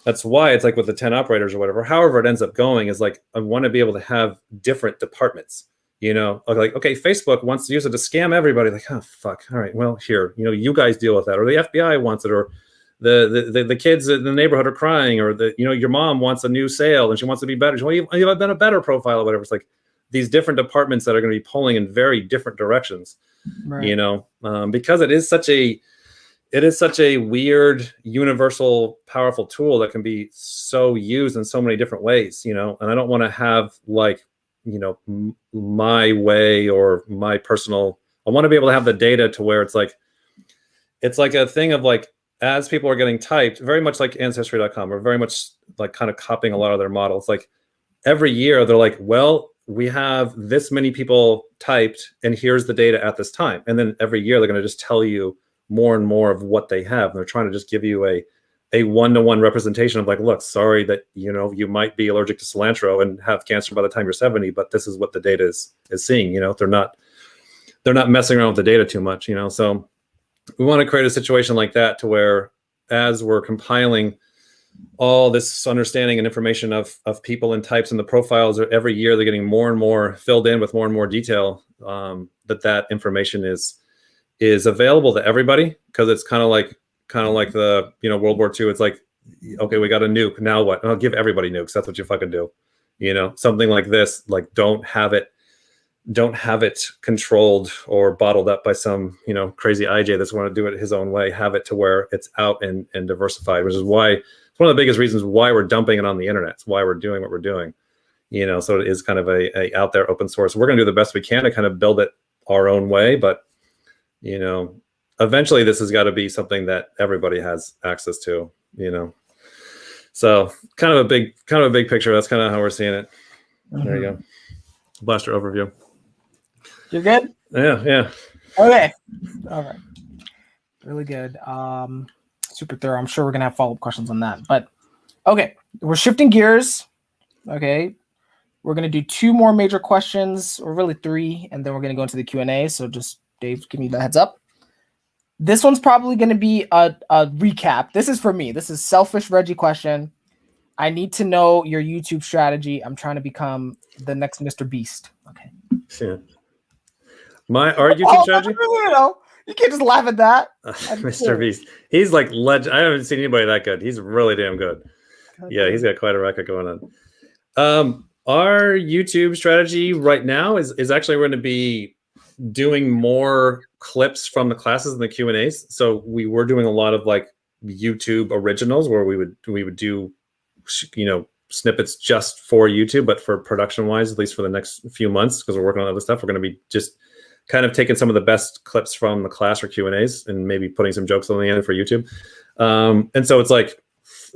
that's why it's like with the 10 operators or whatever, however it ends up going is like, I want to be able to have different departments, you know, like, okay, Facebook wants to use it to scam everybody. Like, oh, fuck. All right, well, here, you know, you guys deal with that. Or the FBI wants it, or the kids in the neighborhood are crying, or you know, your mom wants a new sale and she wants to be better. Well, you've been a better profile or whatever. It's like these different departments that are going to be pulling in very different directions, right. You know, because it is such a weird, universal, powerful tool that can be so used in so many different ways, you know, and I don't want to have like, you know, my way or my personal, I want to be able to have the data to where it's like a thing of like, as people are getting typed, very much like Ancestry.com, or very much like kind of copying a lot of their models. Like every year they're like, well, we have this many people typed and here's the data at this time. And then every year they're going to just tell you more and more of what they have. And they're trying to just give you a one-to-one representation of like, look, sorry that, you know, you might be allergic to cilantro and have cancer by the time you're 70, but this is what the data is seeing, you know. They're not messing around with the data too much, you know. So we want to create a situation like that to where as we're compiling all this understanding and information of people and types and the profiles, every year they're getting more and more filled in with more and more detail, that information is available to everybody, because it's kind of like the, you know, World War II. It's like, okay, we got a nuke, now what? I'll give everybody nukes. That's what you fucking do, you know. Something like this, like don't have it controlled or bottled up by some, you know, crazy IJ that's want to do it his own way. Have it to where it's out and diversified, which is why it's one of the biggest reasons why we're dumping it on the internet. It's why we're doing what we're doing, you know. So it is kind of a out there open source. We're going to do the best we can to kind of build it our own way, but you know, eventually this has got to be something that everybody has access to, you know. So kind of a big picture. That's kind of how we're seeing it. Mm-hmm. There you go. Blaster overview. You're good? Yeah. Okay. All right. Really good. Super thorough. I'm sure we're gonna have follow-up questions on that. But okay, we're shifting gears. Okay. We're gonna do 2 more major questions, or really 3, and then we're gonna go into the Q&A. So just Dave, give me the heads up. This one's probably going to be a recap. This is for me. This is selfish Reggie question. I need to know your YouTube strategy. I'm trying to become the next Mr. Beast. Okay. Yeah. Our YouTube strategy? You know, you can't just laugh at that. Mr. Beast. He's like legend. I haven't seen anybody that good. He's really damn good. Okay. Yeah, he's got quite a record going on. Our YouTube strategy right now is actually going to be doing more clips from the classes and the Q&As. So we were doing a lot of like YouTube originals where we would do, you know, snippets just for YouTube, but for production wise, at least for the next few months, because we're working on other stuff, we're going to be just kind of taking some of the best clips from the class or Q&As and maybe putting some jokes on the end for YouTube. And so it's like,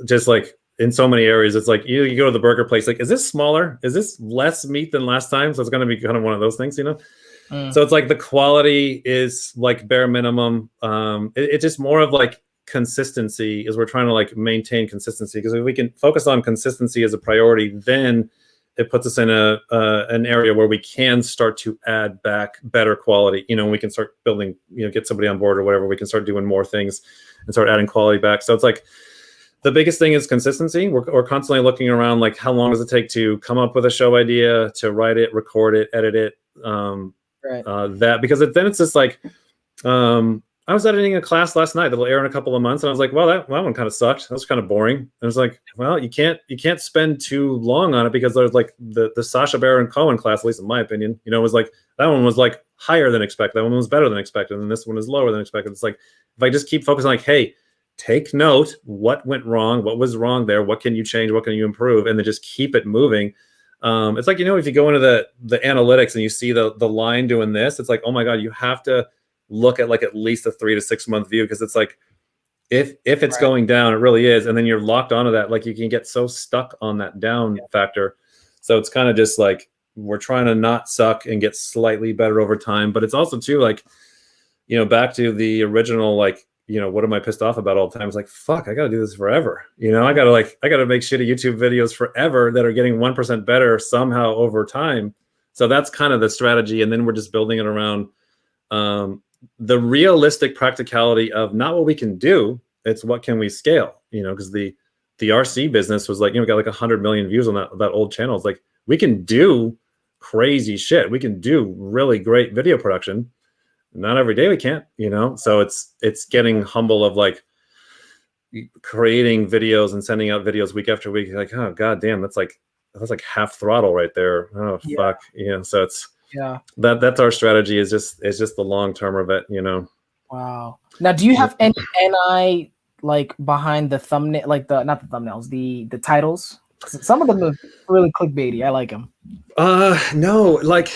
just like in so many areas, it's like you go to the burger place, like, is this smaller? Is this less meat than last time? So it's going to be kind of one of those things, you know? So it's like the quality is like bare minimum. It's just more of like consistency, is we're trying to like maintain consistency, because if we can focus on consistency as a priority, then it puts us in an area where we can start to add back better quality, you know, and we can start building, you know, get somebody on board or whatever. We can start doing more things and start adding quality back. So it's like the biggest thing is consistency. We're constantly looking around, like, how long does it take to come up with a show idea, to write it, record it, edit it, that, because then it's just like, I was editing a class last night that'll air in a couple of months, and I was like, well, that one kind of sucked. That was kind of boring. And I was like, well, you can't spend too long on it, because there's like the Sacha Baron Cohen class, at least in my opinion, you know, was like, that one was like higher than expected. That one was better than expected. And this one is lower than expected. It's like, if I just keep focusing, like, hey, take note, what went wrong? What was wrong there? What can you change? What can you improve? And then just keep it moving. It's like, you know, if you go into the analytics and you see the line doing this, it's like, oh my God, you have to look at like at least a 3 to 6 month view, because it's like, if it's going down, it really is. And then you're locked onto that. Like, you can get so stuck on that down factor. So it's kind of just like, we're trying to not suck and get slightly better over time. But it's also too, like, you know, back to the original, like, you know, what am I pissed off about all the time? It's like, fuck, I got to do this forever. You know, I got to make shitty YouTube videos forever that are getting 1% better somehow over time. So that's kind of the strategy. And then we're just building it around the realistic practicality of not what we can do, it's what can we scale, because the RC business was like, got like 100 million views on that old channel. It's like, we can do crazy shit. We can do really great video production. Not every day we can't, so it's getting humble of like creating videos and sending out videos week after week. Like, oh god damn, that's like half throttle right there. Oh fuck. So it's that's our strategy, is just the long term of it, Wow. Now, do you have any NI like behind the thumbnail, like not the thumbnails, the titles? Some of them are really clickbaity. I like them. No, like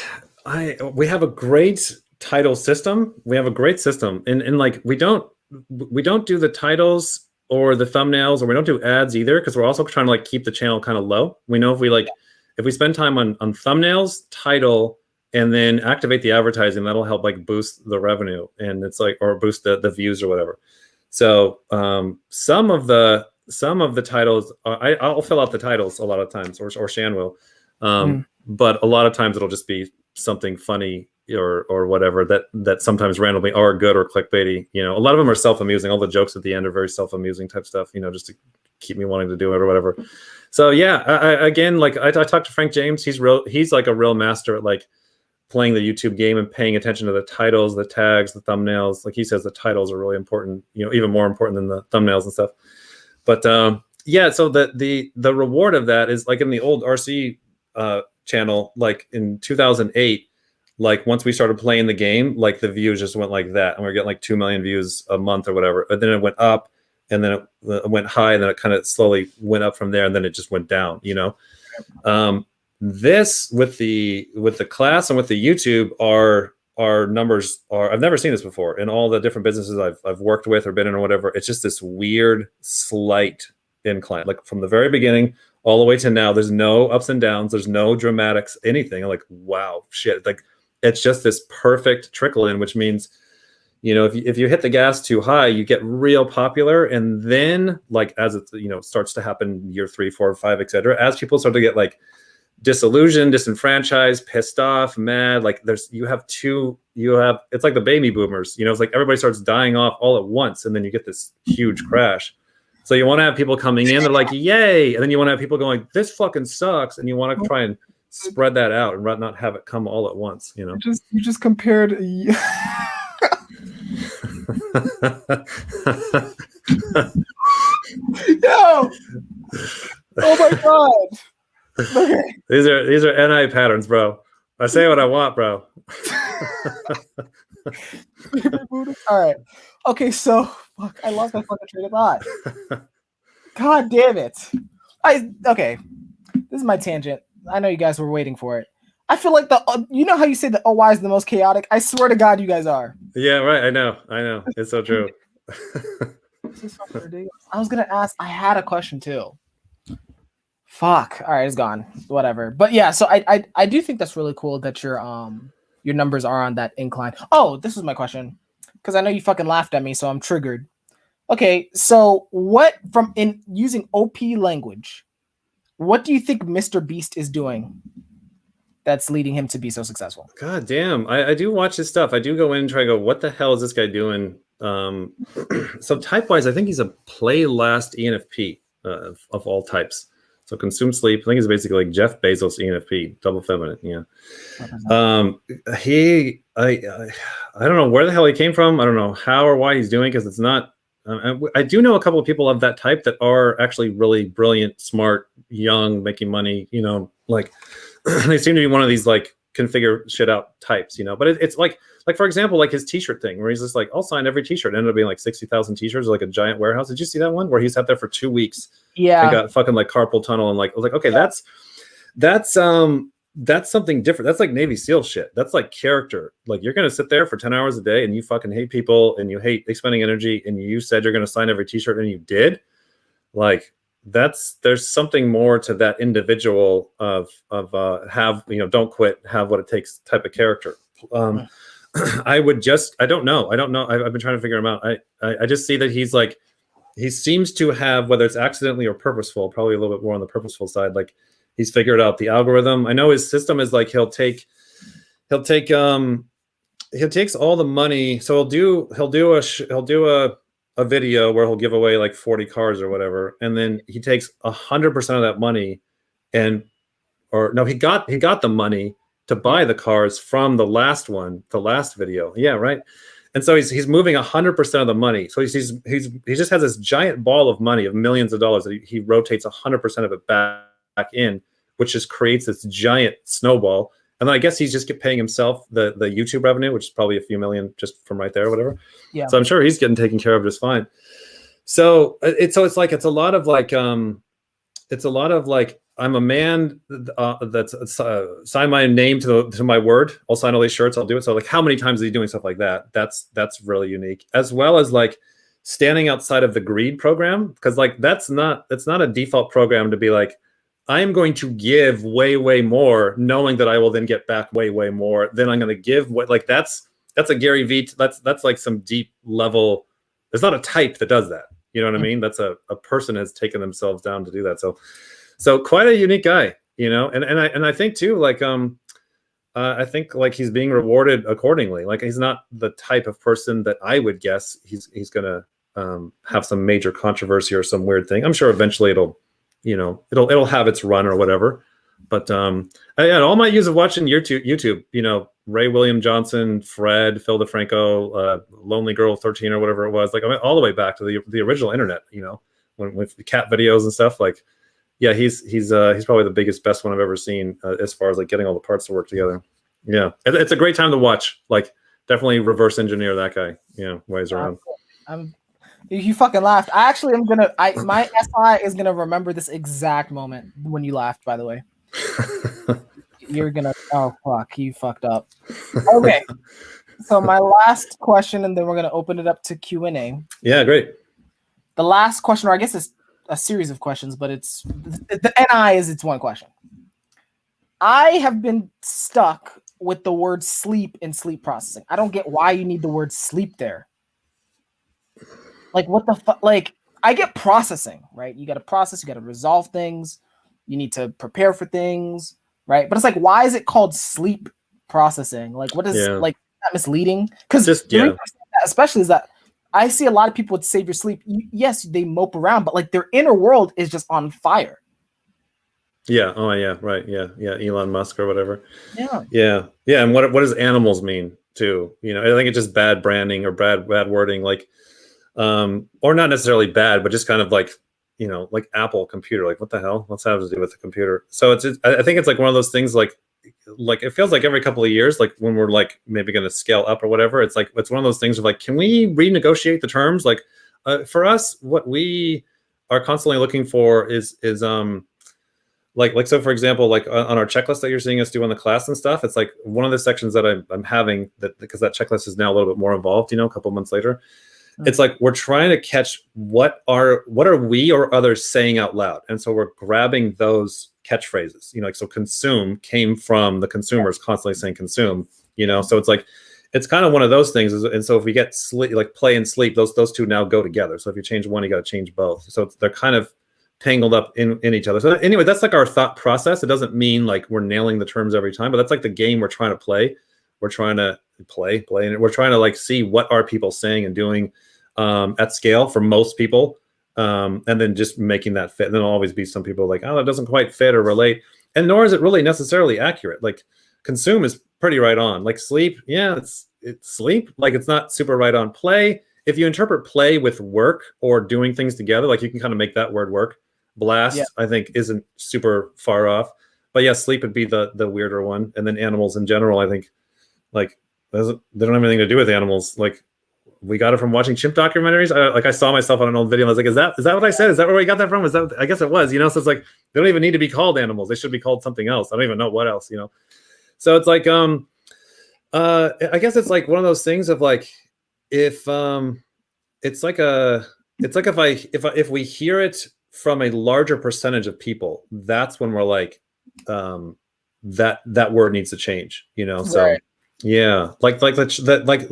we have a great title system. We have a great system, and like we don't do the titles or the thumbnails, or we don't do ads either, because we're also trying to like keep the channel kind of low. We know if we spend time on thumbnails, title, and then activate the advertising, that'll help like boost the revenue, and it's like, or boost the views or whatever. So some of the titles, I'll fill out the titles a lot of times, or Shan will, but a lot of times it'll just be something funny or whatever that sometimes randomly are good or clickbaity. A lot of them are self-amusing. All the jokes at the end are very self-amusing type stuff, just to keep me wanting to do it or whatever. So yeah, again, like I talked to Frank James. He's like a real master at like playing the YouTube game and paying attention to the titles, the tags, the thumbnails. Like he says, the titles are really important, even more important than the thumbnails and stuff. But yeah, so the reward of that is like in the old RC channel, like in 2008, like once we started playing the game, like the views just went like that, and we we're getting like 2 million views a month or whatever. But then it went up, and then it went high, and then it kind of slowly went up from there, and then it just went down. This with the class and with the YouTube, our numbers are, I've never seen this before in all the different businesses I've worked with or been in or whatever. It's just this weird slight incline, like from the very beginning all the way to now. There's no ups and downs. There's no dramatics, anything. I'm like, wow, shit. Like, it's just this perfect trickle in, which means, if you hit the gas too high, you get real popular. And then like, as it, starts to happen year 3, 4, 5, et cetera, as people start to get like disillusioned, disenfranchised, pissed off, mad, like it's like the baby boomers, it's like everybody starts dying off all at once, and then you get this huge crash. So you want to have people coming in, they're like, yay, and then you want to have people going, this fucking sucks, and you want to try and spread that out and not have it come all at once. You just compared Yo, oh my god. Okay. These are NI patterns, bro. I say what I want, bro. All right. Okay, so fuck, I lost my fucking train of thought. God damn it. Okay. This is my tangent. I know you guys were waiting for it. I feel like you know how you say the OY is the most chaotic? I swear to God, you guys are. Yeah, right. I know. It's so true. This is fucking ridiculous. I was gonna ask. I had a question too. Fuck. All right, it's gone. Whatever. But yeah, so I do think that's really cool that your numbers are on that incline. Oh, this was my question, because I know you fucking laughed at me, so I'm triggered. Okay, so what in using OP language, what do you think Mr. Beast is doing that's leading him to be so successful? God damn. I do watch his stuff. I do go in and try to go, what the hell is this guy doing? So type-wise, I think he's a play last ENFP of all types. So consume sleep. I think it's basically like Jeff Bezos ENFP, double feminine. Yeah. I don't know where the hell he came from. I don't know how or why he's doing, because it's not. I do know a couple of people of that type that are actually really brilliant, smart, young, making money. Like they seem to be one of these like configure shit out types. But it's like for example, like his T-shirt thing, where he's just like, I'll sign every T-shirt. It ended up being like 60,000 T-shirts, like a giant warehouse. Did you see that one where he sat there for 2 weeks? Yeah, and got fucking like carpal tunnel, and like I was like, okay, that's something different. That's like Navy SEAL shit. That's like character. Like, you're gonna sit there for 10 hours a day and you fucking hate people and you hate expending energy, and you said you're gonna sign every T-shirt and you did. Like, there's something more to that individual of have, don't quit, have what it takes type of character. I don't know. I've been trying to figure him out. I just see that he's like, he seems to have, whether it's accidentally or purposeful, probably a little bit more on the purposeful side, like he's figured out the algorithm. I know his system is like, he takes all the money. So he'll do a video where he'll give away like 40 cars or whatever, and then he takes 100% of that money, and or no, he got the money to buy the cars from the last video. Yeah, right. And so he's moving 100% of the money. So he just has this giant ball of money of millions of dollars that he rotates 100% of it back in, which just creates this giant snowball. And then I guess he's just paying himself the YouTube revenue, which is probably a few million just from right there or whatever. Yeah. So I'm sure he's getting taken care of just fine. So it's a lot of like I'm a man that's sign my name to my word. I'll sign all these shirts. I'll do it. So like, how many times is he doing stuff like that? That's really unique. As well as like standing outside of the greed program, because like that's not a default program to be like, I am going to give way more, knowing that I will then get back way more. Then I'm going to give what, like that's a Gary Vee. That's like some deep level. There's not a type that does that. You know what I mean? That's a person has taken themselves down to do that. So quite a unique guy, you know, and I think too, like, I think like he's being rewarded accordingly. Like he's not the type of person that I would guess he's gonna have some major controversy or some weird thing. I'm sure eventually it'll have its run or whatever. But all my years of watching YouTube, you know, Ray William Johnson, Fred, Phil DeFranco, Lonely Girl 13 or whatever it was, like I went all the way back to the original internet, you know, when with the cat videos and stuff. Like, yeah, he's probably the best one I've ever seen as far as like getting all the parts to work together. Yeah, it's a great time to watch. Like, definitely reverse engineer that guy. Yeah, ways around. You fucking laughed. I actually am gonna. My SI is gonna remember this exact moment when you laughed. By the way, you're gonna. Oh fuck, you fucked up. Okay, so my last question, and then we're gonna open it up to Q&A. Yeah, great. The last question, or I guess it's a series of questions, but the NI is it's one question. I have been stuck with the word sleep in sleep processing. I don't get why you need the word sleep there. Like, what the fuck? Like, I get processing, right? You got to process, you got to resolve things, you need to prepare for things, right? But it's like, why is it called sleep processing? Like, what is like that misleading? Because especially is that I see a lot of people with save your sleep. Yes, they mope around, but like their inner world is just on fire. Yeah. Oh, yeah. Right. Yeah. Yeah. Elon Musk or whatever. Yeah. Yeah. Yeah. And what does animals mean too? You know, I think it's just bad branding or bad wording, like, or not necessarily bad, but just kind of like, you know, like Apple computer. Like, what the hell? What's that have to do with the computer? So I think it's like one of those things. Like it feels like every couple of years, like when we're like maybe going to scale up or whatever, it's like it's one of those things of like, can we renegotiate the terms? Like, for us, what we are constantly looking for is like so for example, like on our checklist that you're seeing us do on the class and stuff, it's like one of the sections that I'm having that, because that checklist is now a little bit more involved, you know, a couple months later. It's like we're trying to catch what are we or others saying out loud, and so we're grabbing those catchphrases. You know, like so consume came from the consumers constantly saying consume. You know, so it's like it's kind of one of those things. And so if we get sleep, like play and sleep, those two now go together. So if you change one, you got to change both. So they're kind of tangled up in each other. So anyway, that's like our thought process. It doesn't mean like we're nailing the terms every time, but that's like the game we're trying to play. We're trying to play, and we're trying to like see what are people saying and doing at scale for most people, and then just making that fit. And then there'll always be some people like, oh, that doesn't quite fit or relate, and nor is it really necessarily accurate. Like consume is pretty right on. Like sleep, yeah, it's sleep. Like it's not super right on. Play, if you interpret play with work or doing things together, like you can kind of make that word work. Blast, I think, isn't super far off. But yeah, sleep would be the weirder one. And then animals in general, I think, like they don't have anything to do with animals. Like we got it from watching chimp documentaries. I saw myself on an old video. I was like, is that what I said? Is that where we got that from? Is that? I guess it was. You know, so it's like they don't even need to be called animals. They should be called something else. I don't even know what else. You know, so it's like I guess it's like one of those things of like if we hear it from a larger percentage of people, that's when we're like that word needs to change. You know, so. Right. Yeah,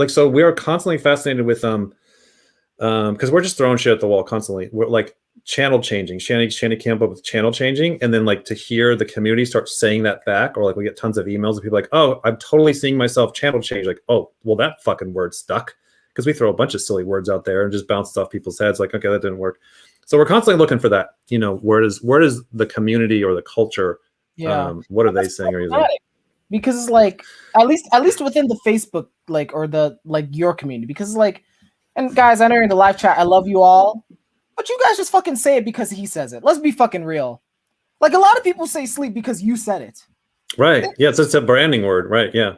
so we are constantly fascinated with because we're just throwing shit at the wall constantly. We're like channel changing. Shanny came up with channel changing, and then like to hear the community start saying that back, or like we get tons of emails of people like, oh, I'm totally seeing myself channel change. Like, oh, well, that fucking word stuck because we throw a bunch of silly words out there and just bounce off people's heads like, okay, that didn't work. So we're constantly looking for that, where does the community or the culture, what are they saying or using? Because it's like, at least within the Facebook, like, or the, like, your community, because it's like, and guys, I know you're in the live chat, I love you all, but you guys just fucking say it because he says it. Let's be fucking real. Like, a lot of people say sleep because you said it. Right. Yeah, it's a branding word, right? Yeah.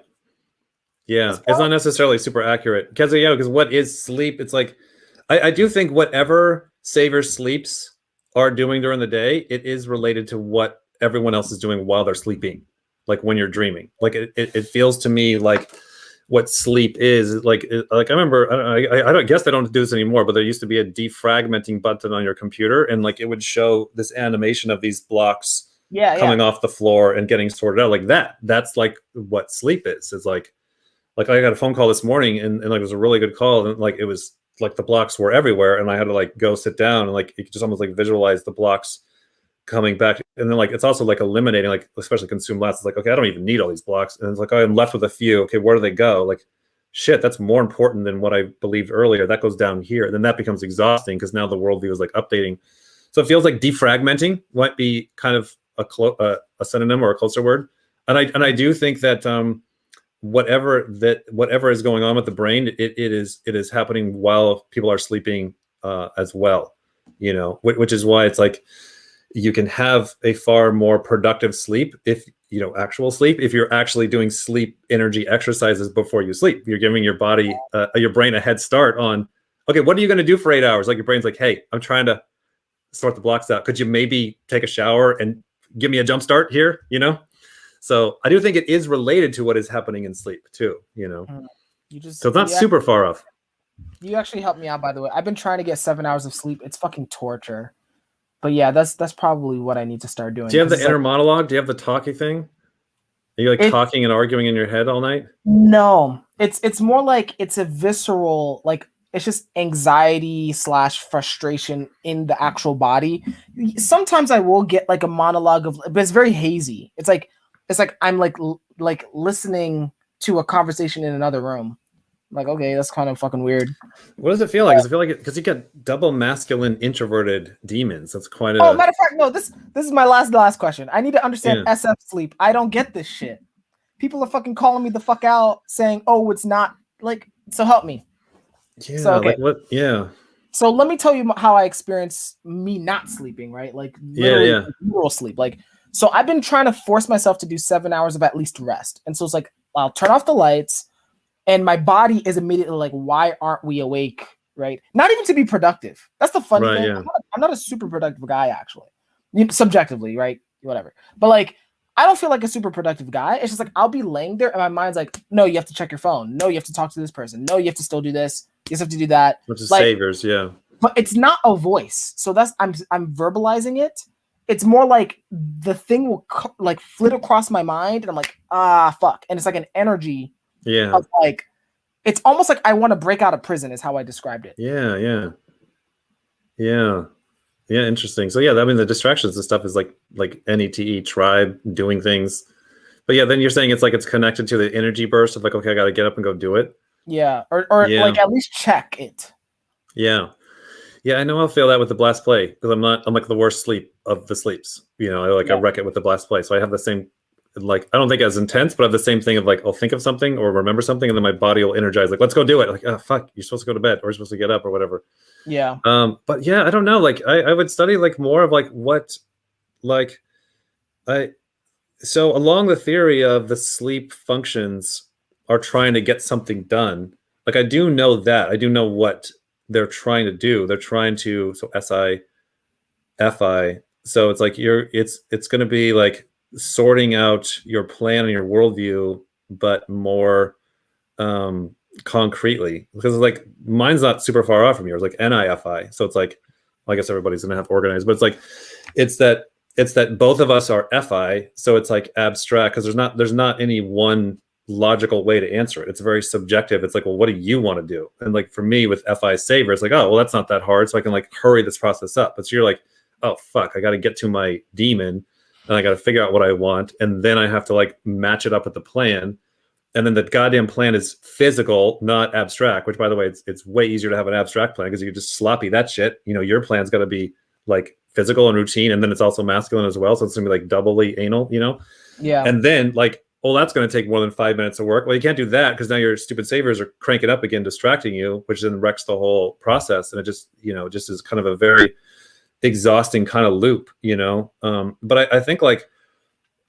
Yeah. It's not necessarily super accurate. Because what is sleep? It's like, I do think whatever Savior sleeps are doing during the day, it is related to what everyone else is doing while they're sleeping. Like when you're dreaming. Like it feels to me like what sleep is. Like I remember, I don't guess they don't do this anymore, but there used to be a defragmenting button on your computer, and like it would show this animation of these blocks coming off the floor and getting sorted out like that. That's like what sleep is. It's like I got a phone call this morning, and like it was a really good call, and like it was like the blocks were everywhere, and I had to like go sit down, and like you could just almost like visualize the blocks coming back. And then like it's also like eliminating, like especially consumed last. It's like, okay, I don't even need all these blocks, and it's like, oh, I'm left with a few. Okay, where do they go? Like, shit, that's more important than what I believed earlier. That goes down here, and then that becomes exhausting because now the worldview is like updating. So it feels like defragmenting might be kind of a synonym or a closer word. And I do think that whatever is going on with the brain, it is happening while people are sleeping as well, which is why it's like you can have a far more productive sleep if actual sleep, if you're actually doing sleep energy exercises before you sleep. You're giving your body your brain a head start on, okay, what are you going to do for 8 hours? Like your brain's like, hey, I'm trying to sort the blocks out. Could you maybe take a shower and give me a jump start here? So I do think it is related to what is happening in sleep too, so it's not super far off. You actually helped me out, by the way. I've been trying to get 7 hours of sleep. It's fucking torture. But yeah, that's probably what I need to start doing. Do you have the inner monologue? Do you have the talky thing? Are you like talking and arguing in your head all night? No, it's more like it's a visceral, like it's just anxiety / frustration in the actual body. Sometimes I will get like a monologue but it's very hazy. It's like I'm like listening to a conversation in another room. Like, okay, that's kind of fucking weird. What does it feel like? Does it feel like because you get double masculine introverted demons? That's quite a... Oh, matter of fact, no, this is my last question. I need to understand SF sleep. I don't get this shit. People are fucking calling me the fuck out saying, oh, it's not like, so help me. Yeah, so, okay. Like what? Yeah. So let me tell you how I experience me not sleeping, right? Like neural sleep. Like, so I've been trying to force myself to do 7 hours of at least rest. And so it's like, I'll turn off the lights, and my body is immediately like, why aren't we awake? Right? Not even to be productive. That's the funny thing. Yeah. I'm not a super productive guy, actually. Subjectively, right? Whatever. But like, I don't feel like a super productive guy. It's just like, I'll be laying there and my mind's like, no, you have to check your phone. No, you have to talk to this person. No, you have to still do this. You just have to do that. Which is like, Saviors, yeah. But it's not a voice. So that's, I'm verbalizing it. It's more like the thing will like flit across my mind and I'm like, fuck. And it's like an energy. Yeah. Of like, it's almost like I want to break out of prison is how I described it. Yeah. Interesting. So yeah, I mean the distractions and stuff is like NETE tribe doing things, but yeah, then you're saying it's like it's connected to the energy burst of like, okay, I got to get up and go do it. Yeah, or like at least check it. Yeah, I know I'll feel that with the blast play because I'm like the worst sleep of the sleeps. I wreck it with the blast play. So I have the same. Like, I don't think as intense, but I have the same thing of like, I'll think of something or remember something and then my body will energize, like, let's go do it. Like, oh, fuck, you're supposed to go to bed or you're supposed to get up or whatever. Yeah. But yeah, I don't know. Like, I would study like more of like what, like, so along the theory of the sleep functions are trying to get something done. Like, I do know that. I do know what they're trying to do. They're trying to, so SI, FI. So it's like it's going to be like, sorting out your plan and your worldview, but more concretely, because like mine's not super far off from yours, like NIFI. So it's like, well, I guess everybody's gonna have organized, but it's like it's that both of us are FI. So it's like abstract because there's not any one logical way to answer it. It's very subjective. It's like, well, what do you want to do? And like for me with FI Saver, it's like, oh, well, that's not that hard. So I can like hurry this process up. But so you're like, oh fuck, I got to get to my demon. And I got to figure out what I want. And then I have to like match it up with the plan. and then the goddamn plan is physical, not abstract, which by the way, it's way easier to have an abstract plan because you can just sloppy that shit. You know, your plan's got to be like physical and routine, and then it's also masculine as well. So it's gonna be like doubly anal, you know? Yeah. And then like, oh, that's gonna take more than 5 minutes of work. Well, you can't do that because now your stupid savers are cranking up again, distracting you, which then wrecks the whole process. And it just, you know, just is kind of a very exhausting kind of loop, you know? But I think like,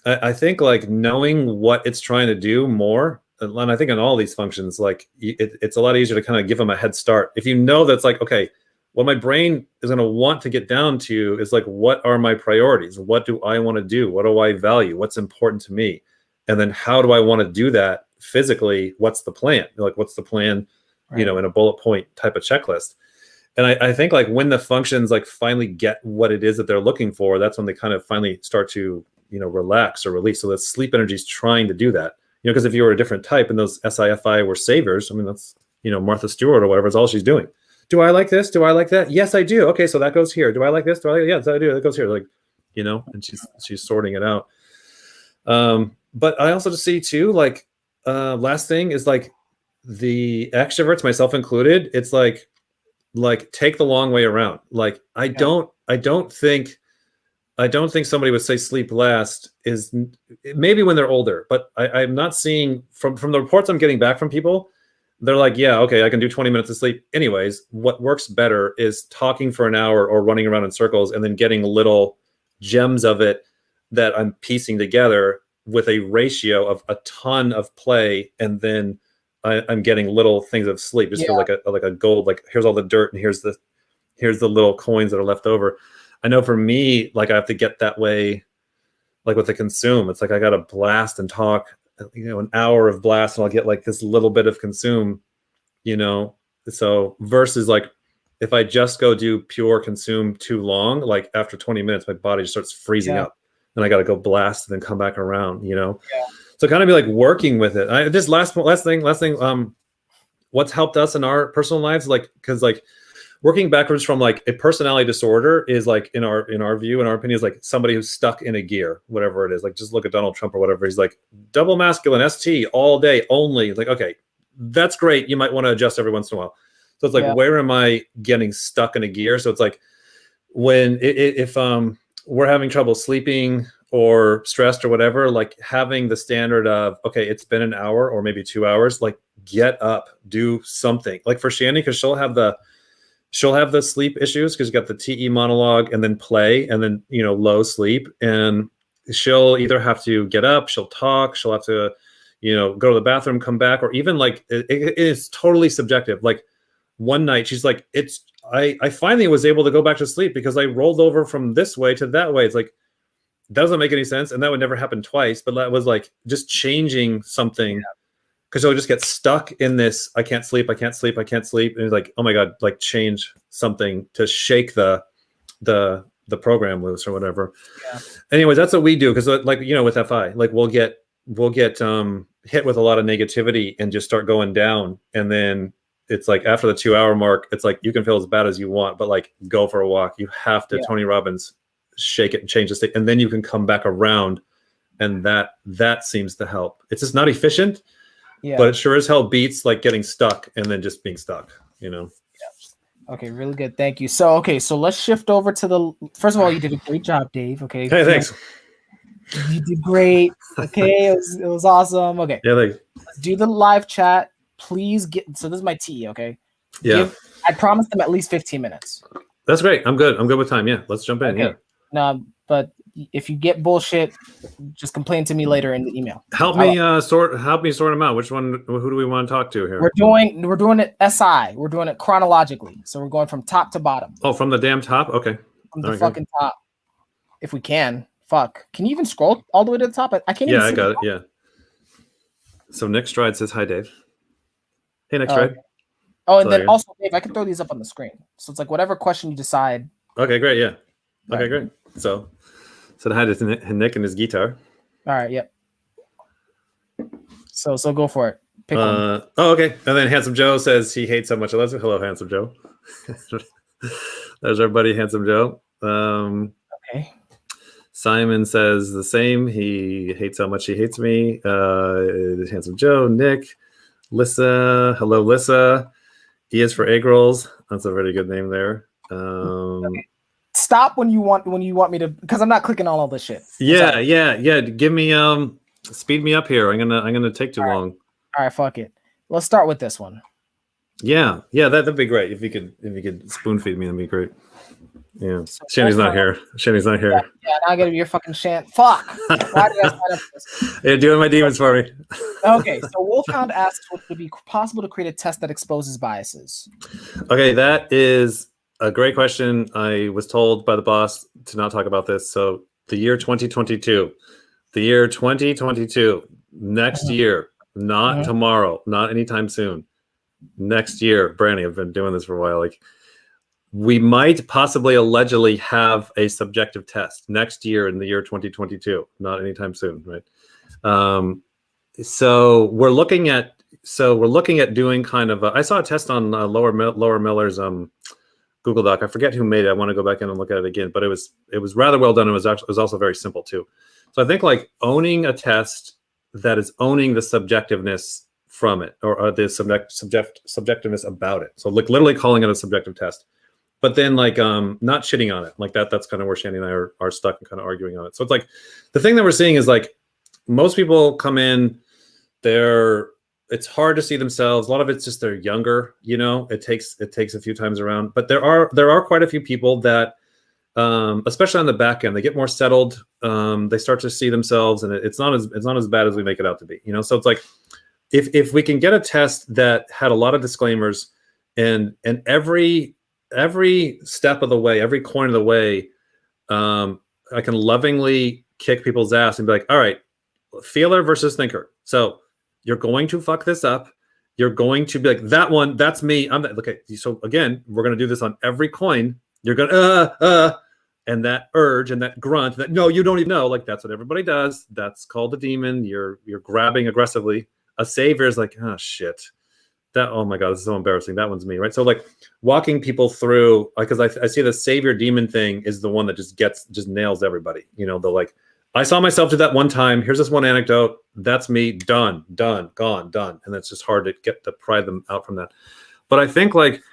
I think like knowing what it's trying to do more, and I think in all these functions, like it's a lot easier to kind of give them a head start. If you know that's like, okay, what my brain is going to want to get down to is like, what are my priorities? What do I want to do? What do I value? What's important to me? And then how do I want to do that physically? What's the plan? Like, what's the plan, you know, in a bullet point type of checklist? And I think like when the functions like finally get what it is that they're looking for, that's when they kind of finally start to, you know, relax or release. So the sleep energy is trying to do that, you know, because if you were a different type and those SIFI were savers, I mean, that's, you know, Martha Stewart or whatever, is all she's doing. Do I like this? Do I like that? Yes, I do. Okay, so that goes here. Do I like this? Do I like, yes, I do. That goes here. Like, you know, and she's sorting it out. But I also just see too, like, last thing is like the extroverts, myself included, it's like take the long way around. Like, I don't think somebody would say sleep last is maybe when they're older, but I'm not seeing from the reports I'm getting back from people. They're like, yeah, okay, I can do 20 minutes of sleep. Anyways, what works better is talking for an hour or running around in circles and then getting little gems of it that I'm piecing together with a ratio of a ton of play. And then I'm getting little things of sleep. Just feel like a gold, like here's all the dirt and here's the little coins that are left over. I know for me, like I have to get that way, like with the consume, it's like I got to blast and talk, you know, an hour of blast and I'll get like this little bit of consume, you know? So versus like, if I just go do pure consume too long, like after 20 minutes, my body just starts freezing up and I got to go blast and then come back around, you know? Yeah. So kind of be like working with it. This last thing, what's helped us in our personal lives, like, cause like, working backwards from like a personality disorder is like in our view, in our opinion, is like somebody who's stuck in a gear, whatever it is. Like just look at Donald Trump or whatever. He's like double masculine, ST all day only. Like, okay, that's great. You might want to adjust every once in a while. So it's like, where am I getting stuck in a gear? So it's like when if we're having trouble sleeping or stressed or whatever, like having the standard of, okay, it's been an hour or maybe 2 hours, like get up, do something. Like for Shandy, because she'll have the sleep issues because you got the TE monologue and then play and then, you know, low sleep. And she'll either have to get up, she'll talk, she'll have to, you know, go to the bathroom, come back, or even like it is totally subjective. Like one night she's like, I finally was able to go back to sleep because I rolled over from this way to that way. It's like, doesn't make any sense. And that would never happen twice, but that was like just changing something. Yeah. Because you'll just get stuck in this, I can't sleep. And it's like, oh my God, like change something to shake the program loose or whatever. Yeah. Anyways, that's what we do. Because like, you know, with FI, like we'll get hit with a lot of negativity and just start going down. And then it's like after the 2 hour mark, it's like, you can feel as bad as you want, but like go for a walk. You have to, Tony Robbins, shake it and change the state. And then you can come back around. And that seems to help. It's just not efficient. Yeah. But it sure as hell beats like getting stuck and then just being stuck, you know? Yeah. Okay, really good. Thank you. So let's shift over to first of all, you did a great job, Dave. Okay. Hey, thanks. You did great. Okay. It was awesome. Okay. Yeah, thanks. Let's do the live chat. Please so this is my TE, okay? Yeah. I promised them at least 15 minutes. That's great. I'm good with time. Yeah. Let's jump in. Okay. Yeah. No, but if you get bullshit, just complain to me later in the email. Help me sort them out. Who do we want to talk to here? We're doing it SI. We're doing it chronologically. So we're going from top to bottom. Oh, from the damn top? Okay. From the fucking top. If we can. Fuck. Can you even scroll all the way to the top? I can't even see. Yeah, I got it. Yeah. So Nick Stride says hi, Dave. Hey, Nick Stride. Okay. Oh, and then also, Dave, I can throw these up on the screen. So it's like whatever question you decide. Okay, great. Yeah. Okay, great. So hi to Nick and his guitar. All right. Yep. So go for it. Pick one. Oh, okay. And then Handsome Joe says he hates how much I love it. Hello, Handsome Joe. There's our buddy Handsome Joe. Okay. Simon says the same. He hates how much he hates me. Handsome Joe, Nick, Lissa. Hello, Lissa. E is for egg rolls. That's a very good name there. Stop when you want me to, because I'm not clicking all of this shit. Yeah. Give me speed me up here. I'm gonna take too long. All right, fuck it. Let's start with this one. Yeah, that'd be great. If you could spoon feed me, that'd be great. Yeah, so Shanny's not here. Shanny's not here. Yeah, now I gotta be your fucking Shan. Fuck. Why did I sign up for this? You're doing my demons for me. Okay, so Wolfhound asks, would it be possible to create a test that exposes biases? Okay, that is a great question. I was told by the boss to not talk about this. So the year 2022, next year, not tomorrow, not anytime soon. Next year, Brandy, I've been doing this for a while. Like, we might possibly allegedly have a subjective test next year in the year 2022, not anytime soon, right? So we're looking at doing kind of I saw a test on Laura Miller's Google Doc. I forget who made it. I want to go back in and look at it again, but it was rather well done. It was also very simple too. So I think like owning a test that is owning the subjectiveness from it, or the subjectiveness about it. So like literally calling it a subjective test, but then like not shitting on it like that. That's kind of where Shandy and I are stuck and kind of arguing on it. So it's like the thing that we're seeing is like most people come in, it's hard to see themselves. A lot of it's just they're younger, you know. It takes a few times around, but there are quite a few people that, especially on the back end, they get more settled. They start to see themselves, and it's not as bad as we make it out to be, you know. So it's like if we can get a test that had a lot of disclaimers, and every step of the way, every coin of the way, I can lovingly kick people's ass and be like, all right, feeler versus thinker. So you're going to fuck this up. You're going to be like, that one, that's me. I'm that. Okay. So again, we're going to do this on every coin. You're going to, and that urge and that grunt that, no, you don't even know. Like, that's what everybody does. That's called the demon. You're grabbing aggressively. A savior is like, oh shit. Oh my God, this is so embarrassing. That one's me, right? So like walking people through, because I see the savior demon thing is the one that just nails everybody. You know, the like, I saw myself do that one time. Here's this one anecdote. That's me. Done, gone, done. And it's just hard to get to pry them out from that. But I think like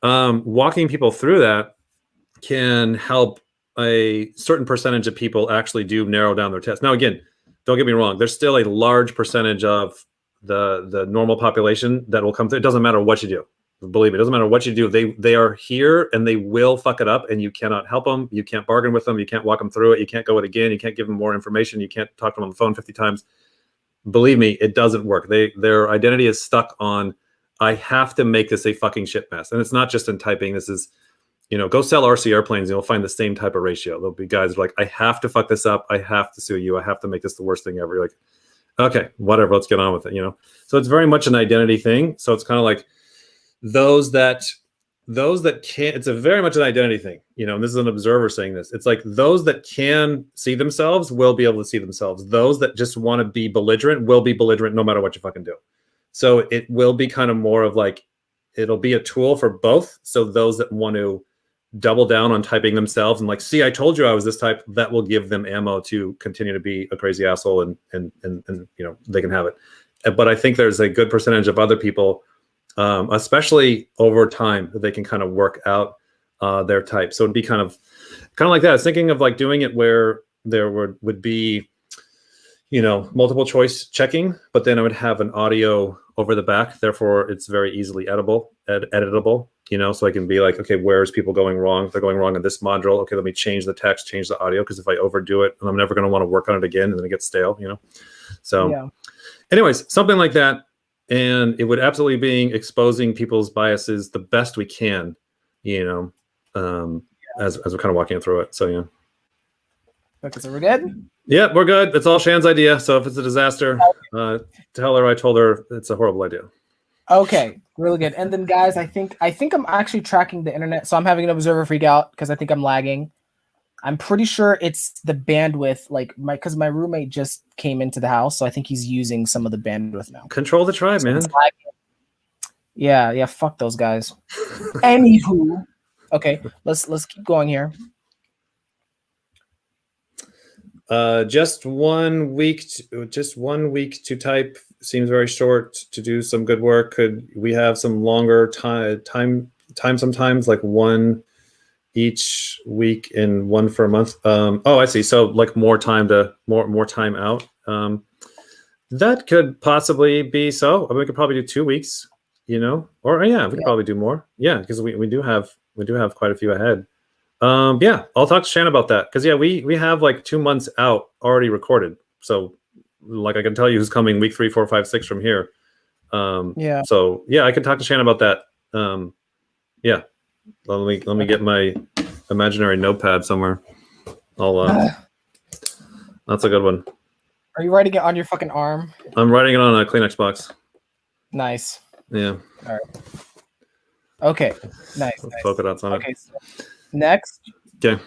walking people through that can help a certain percentage of people actually do narrow down their test. Now, again, don't get me wrong. There's still a large percentage of the normal population that will come through. It doesn't matter what you do. Believe me, it doesn't matter what you do. They are here and they will fuck it up, and you cannot help them. You can't bargain with them. You can't walk them through it. You can't go it again. You can't give them more information. You can't talk to them on the phone 50 times. Believe me, it doesn't work. Their identity is stuck on, I have to make this a fucking shit mess. And it's not just in typing. This is, you know, go sell RC airplanes and you'll find the same type of ratio. There'll be guys who are like, I have to fuck this up. I have to sue you. I have to make this the worst thing ever. You're like, okay, whatever, let's get on with it, you know? So it's very much an identity thing. So it's kind of like those that can't, it's a very much an identity thing, you know, and this is an observer saying this. It's like those that can see themselves will be able to see themselves. Those that just want to be belligerent will be belligerent no matter what you fucking do. So it will be kind of more of like, it'll be a tool for both. So those that want to double down on typing themselves and like, see, I told you I was this type, that will give them ammo to continue to be a crazy asshole and you know, they can have it. But I think there's a good percentage of other people, especially over time, that they can kind of work out their type. So it'd be kind of like that. I was thinking of like doing it where there would be, you know, multiple choice checking, but then I would have an audio over the back. Therefore, it's very easily editable, you know, so I can be like, okay, where's people going wrong? They're going wrong in this module. Okay, let me change the text, change the audio, because if I overdo it, I'm never going to want to work on it again, and then it gets stale, you know? So yeah. Anyways, something like that. And it would absolutely be exposing people's biases the best we can, you know, as we're kind of walking through it. So, yeah. Okay, so we're good? Yeah, we're good. It's all Shan's idea. So if it's a disaster, tell her I told her it's a horrible idea. Okay, really good. And then, guys, I think I'm actually tracking the internet. So I'm having an observer freak out because I think I'm lagging. I'm pretty sure it's the bandwidth, like because my roommate just came into the house, so I think he's using some of the bandwidth now. Control the tribe, man. Yeah, fuck those guys. Anywho, okay, let's keep going here. Just 1 week. Just 1 week to type seems very short to do some good work. Could we have some longer time sometimes, like one each week and one for a month? Oh, I see. So like more time out. That could possibly be so. I mean, we could probably do 2 weeks, or yeah, we could probably do more. Yeah, because we do have quite a few ahead. Yeah, I'll talk to Shan about that because we have like 2 months out already recorded. So like I can tell you who's coming week 3, 4, 5, 6 from here. So yeah, I can talk to Shan about that. Yeah, let me get my imaginary notepad somewhere. That's a good one. Are you writing it on your fucking arm? I'm writing it on a Kleenex box. Nice. Yeah. All right. Okay. Nice. Polka dots on it. Okay. So next. Okay.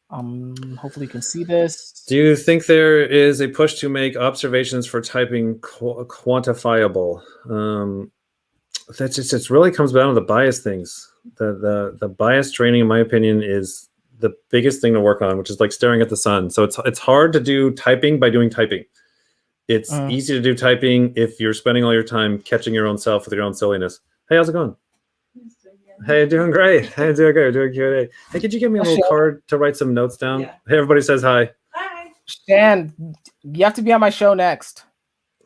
Hopefully you can see this. Do you think there is a push to make observations for typing quantifiable? That just really comes down to the bias things. The bias training, in my opinion, is the biggest thing to work on, which is like staring at the sun. So it's hard to do typing by doing typing. It's easy to do typing if you're spending all your time catching your own self with your own silliness. Hey, how's it going? Hey, doing great. Hey, doing good. Doing Q&A. Hey, could you give me a little card to write some notes down? Yeah. Hey, everybody says hi. Hi. Shan, you have to be on my show next.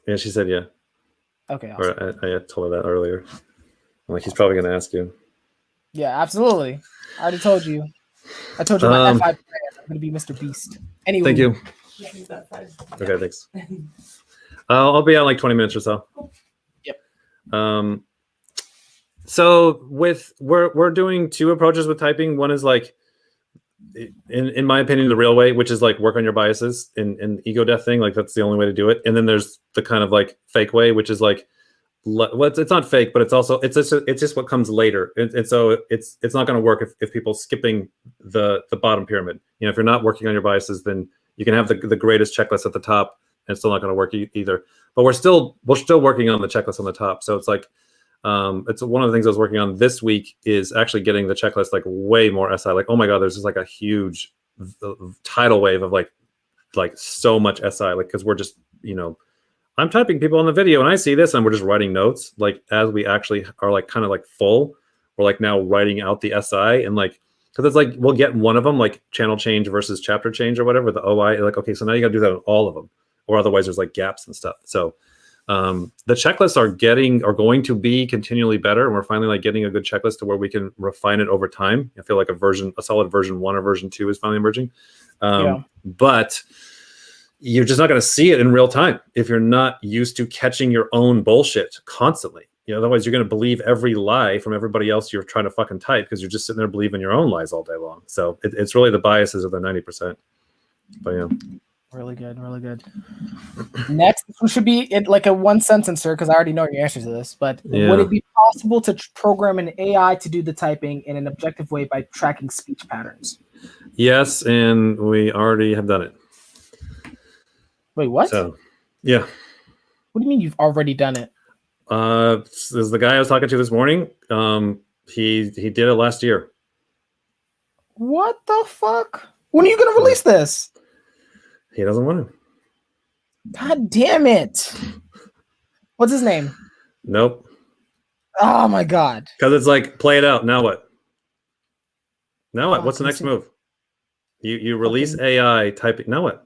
Yeah, she said yeah. Okay, awesome. Or I told her that earlier. I'm like, he's probably going to ask you. Yeah, absolutely. I already told you. I told you my F5 plan. I'm going to be Mr. Beast. Anyway. Thank you. Okay, thanks. I'll be out in like 20 minutes or so. Yep. So we're doing 2 approaches with typing. One is like, in my opinion, the real way, which is like work on your biases and ego death thing. Like that's the only way to do it. And then there's the kind of like fake way, which is like, well, it's not fake, but it's just what comes later. And so it's not going to work if people skipping the bottom pyramid. If you're not working on your biases, then you can have the greatest checklist at the top, and it's still not going to work either. But we're still working on the checklist on the top. So it's like it's one of the things I was working on this week is actually getting the checklist like way more SI. Like, oh my god, there's just like a huge tidal wave of like so much SI. Like because we're just I'm typing people on the video and I see this and we're just writing notes. Like as we actually are like kind of like full, we're like now writing out the SI and like, cause it's like, we'll get one of them like channel change versus chapter change or whatever, the OI, like, okay, so now you gotta do that on all of them or otherwise there's like gaps and stuff. So the checklists are going to be continually better. And we're finally like getting a good checklist to where we can refine it over time. I feel like a solid version 1 or version 2 is finally emerging. But you're just not going to see it in real time if you're not used to catching your own bullshit constantly. Otherwise you're going to believe every lie from everybody else you're trying to fucking type because you're just sitting there believing your own lies all day long. So it's really the biases of the 90%. But yeah. Really good. Next, this should be like a one sentencer because I already know your answer to this. But would it be possible to program an AI to do the typing in an objective way by tracking speech patterns? Yes, and we already have done it. Wait, what? So, yeah. What do you mean you've already done it? This is the guy I was talking to this morning. He did it last year. What the fuck? When are you going to release this? He doesn't want to. God damn it. What's his name? Nope. Oh my god. Because it's like, play it out. Now what? What's the next move? You release AI typing. Now what?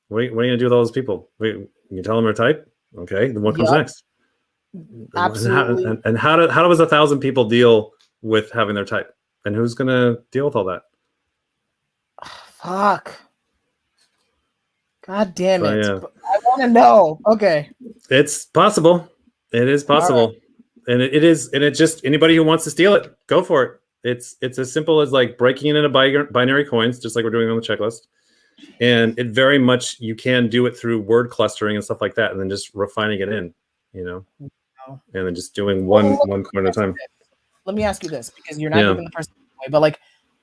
What are you going to do with all those people? You tell them to type? Okay, then what comes next? Absolutely. And how does 1,000 people deal with having their type? And who's going to deal with all that? Fuck. God damn it. Yeah. I want to know. Okay. It's possible. It is possible. Right. And it is. And it's just anybody who wants to steal it, go for it. It's as simple as like breaking it into binary coins, just like we're doing on the checklist. And it very much, you can do it through word clustering and stuff like that, and then just refining it in, and then just doing one coin at a time. Let me ask you this, because you're not giving the person away, but like,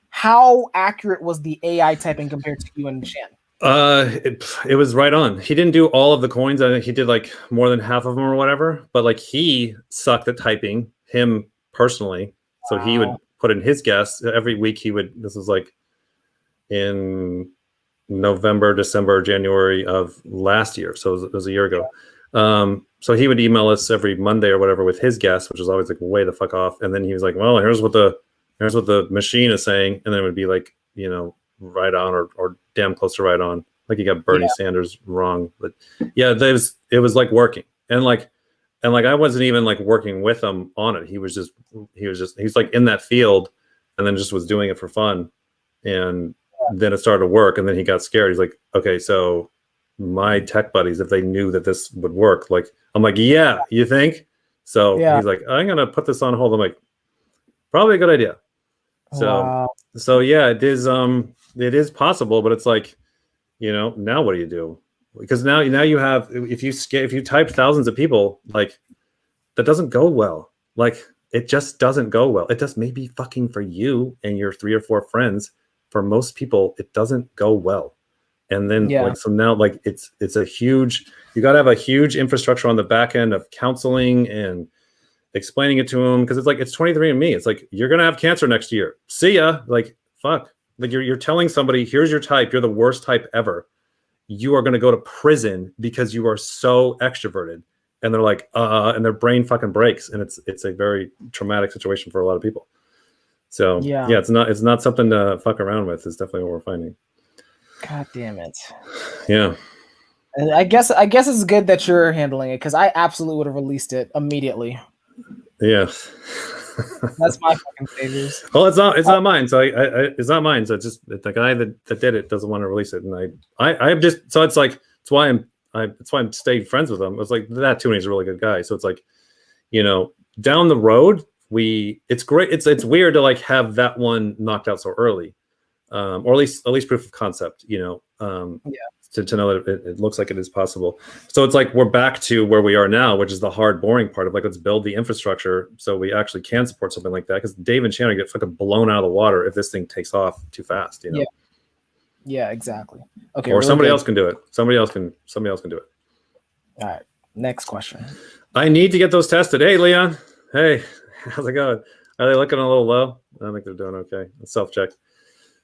how accurate was the AI typing compared to you and Shan? It was right on. He didn't do all of the coins. I think he did like more than half of them or whatever, but like he sucked at typing, him personally. So he would put in his guess every week. This was like in November, December, January of last year. So it was a year ago. So he would email us every Monday or whatever with his guess, which was always like way the fuck off. And then he was like, well, here's what the machine is saying. And then it would be like, right on or damn close to right on. Like you got Bernie Sanders wrong. But yeah, it was like working. And like I wasn't even like working with him on it. He's like in that field and then just was doing it for fun. And then it started to work, and then he got scared. He's like, okay, so my tech buddies, if they knew that this would work, like, I'm like, yeah, you think? So he's like, I'm going to put this on hold. I'm like, probably a good idea. So yeah, it is possible, but it's like, now what do you do? Because now you have, if you type thousands of people, like that doesn't go well. Like it just doesn't go well. It just may be fucking for you and your 3 or 4 friends. For most people, it doesn't go well. And then so now like it's a huge, you got to have a huge infrastructure on the back end of counseling and explaining it to them. Because it's like, it's 23andMe. It's like, you're going to have cancer next year. See ya. Like, fuck. Like you're telling somebody, here's your type. You're the worst type ever. You are going to go to prison because you are so extroverted. And they're like, and their brain fucking breaks. And it's a very traumatic situation for a lot of people. So yeah, it's not something to fuck around with. It's definitely what we're finding. God damn it. Yeah. And I guess it's good that you're handling it, because I absolutely would have released it immediately. Yeah. That's my fucking saviors. Well, it's not mine. So it's not mine. So it's just the guy that did it doesn't want to release it, and I just, so it's like it's why I'm stayed friends with him. It's like that too, and he's a really good guy. So it's like, down the road. It's great. It's weird to like have that one knocked out so early, or at least proof of concept. To know that it looks like it is possible. So it's like we're back to where we are now, which is the hard, boring part of like, let's build the infrastructure so we actually can support something like that. Because Dave and Shannon get fucking blown out of the water if this thing takes off too fast. Yeah, exactly. Okay. Or really somebody else can do it. Somebody else can do it. All right. Next question. I need to get those tested. Hey, Leon. Hey. How's it going? Are they looking a little low? I think they're doing okay. Self-check.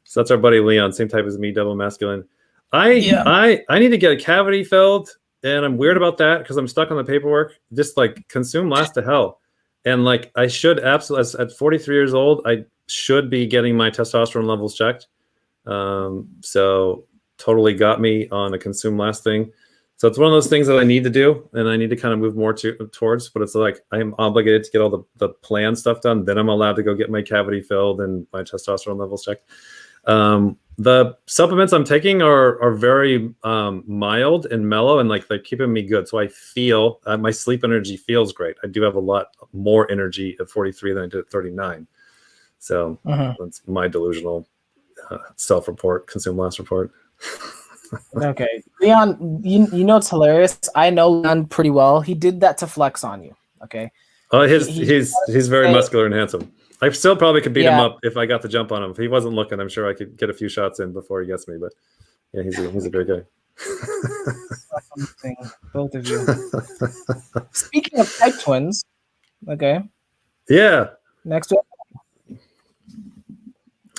So that's our buddy Leon, same type as me, double masculine. I need to get a cavity filled, and I'm weird about that because I'm stuck on the paperwork. Just like consume last to hell. And like I should absolutely, at 43 years old, I should be getting my testosterone levels checked. So totally got me on a consume last thing. So it's one of those things that I need to do, and I need to kind of move more towards. But it's like I am obligated to get all the plan stuff done. Then I'm allowed to go get my cavity filled and my testosterone levels checked. The supplements I'm taking are very mild and mellow, and like they're keeping me good. So I feel my sleep energy feels great. I do have a lot more energy at 43 than I did at 39. So that's my delusional self-report, consume last report. Okay, Leon, you know it's hilarious. I know Leon pretty well. He did that to flex on you. Okay. He's very muscular and handsome. I still probably could beat him up if I got the jump on him. If he wasn't looking, I'm sure I could get a few shots in before he gets me. But yeah, he's a great guy. Both of you. Speaking of type twins, okay. Yeah. Next one.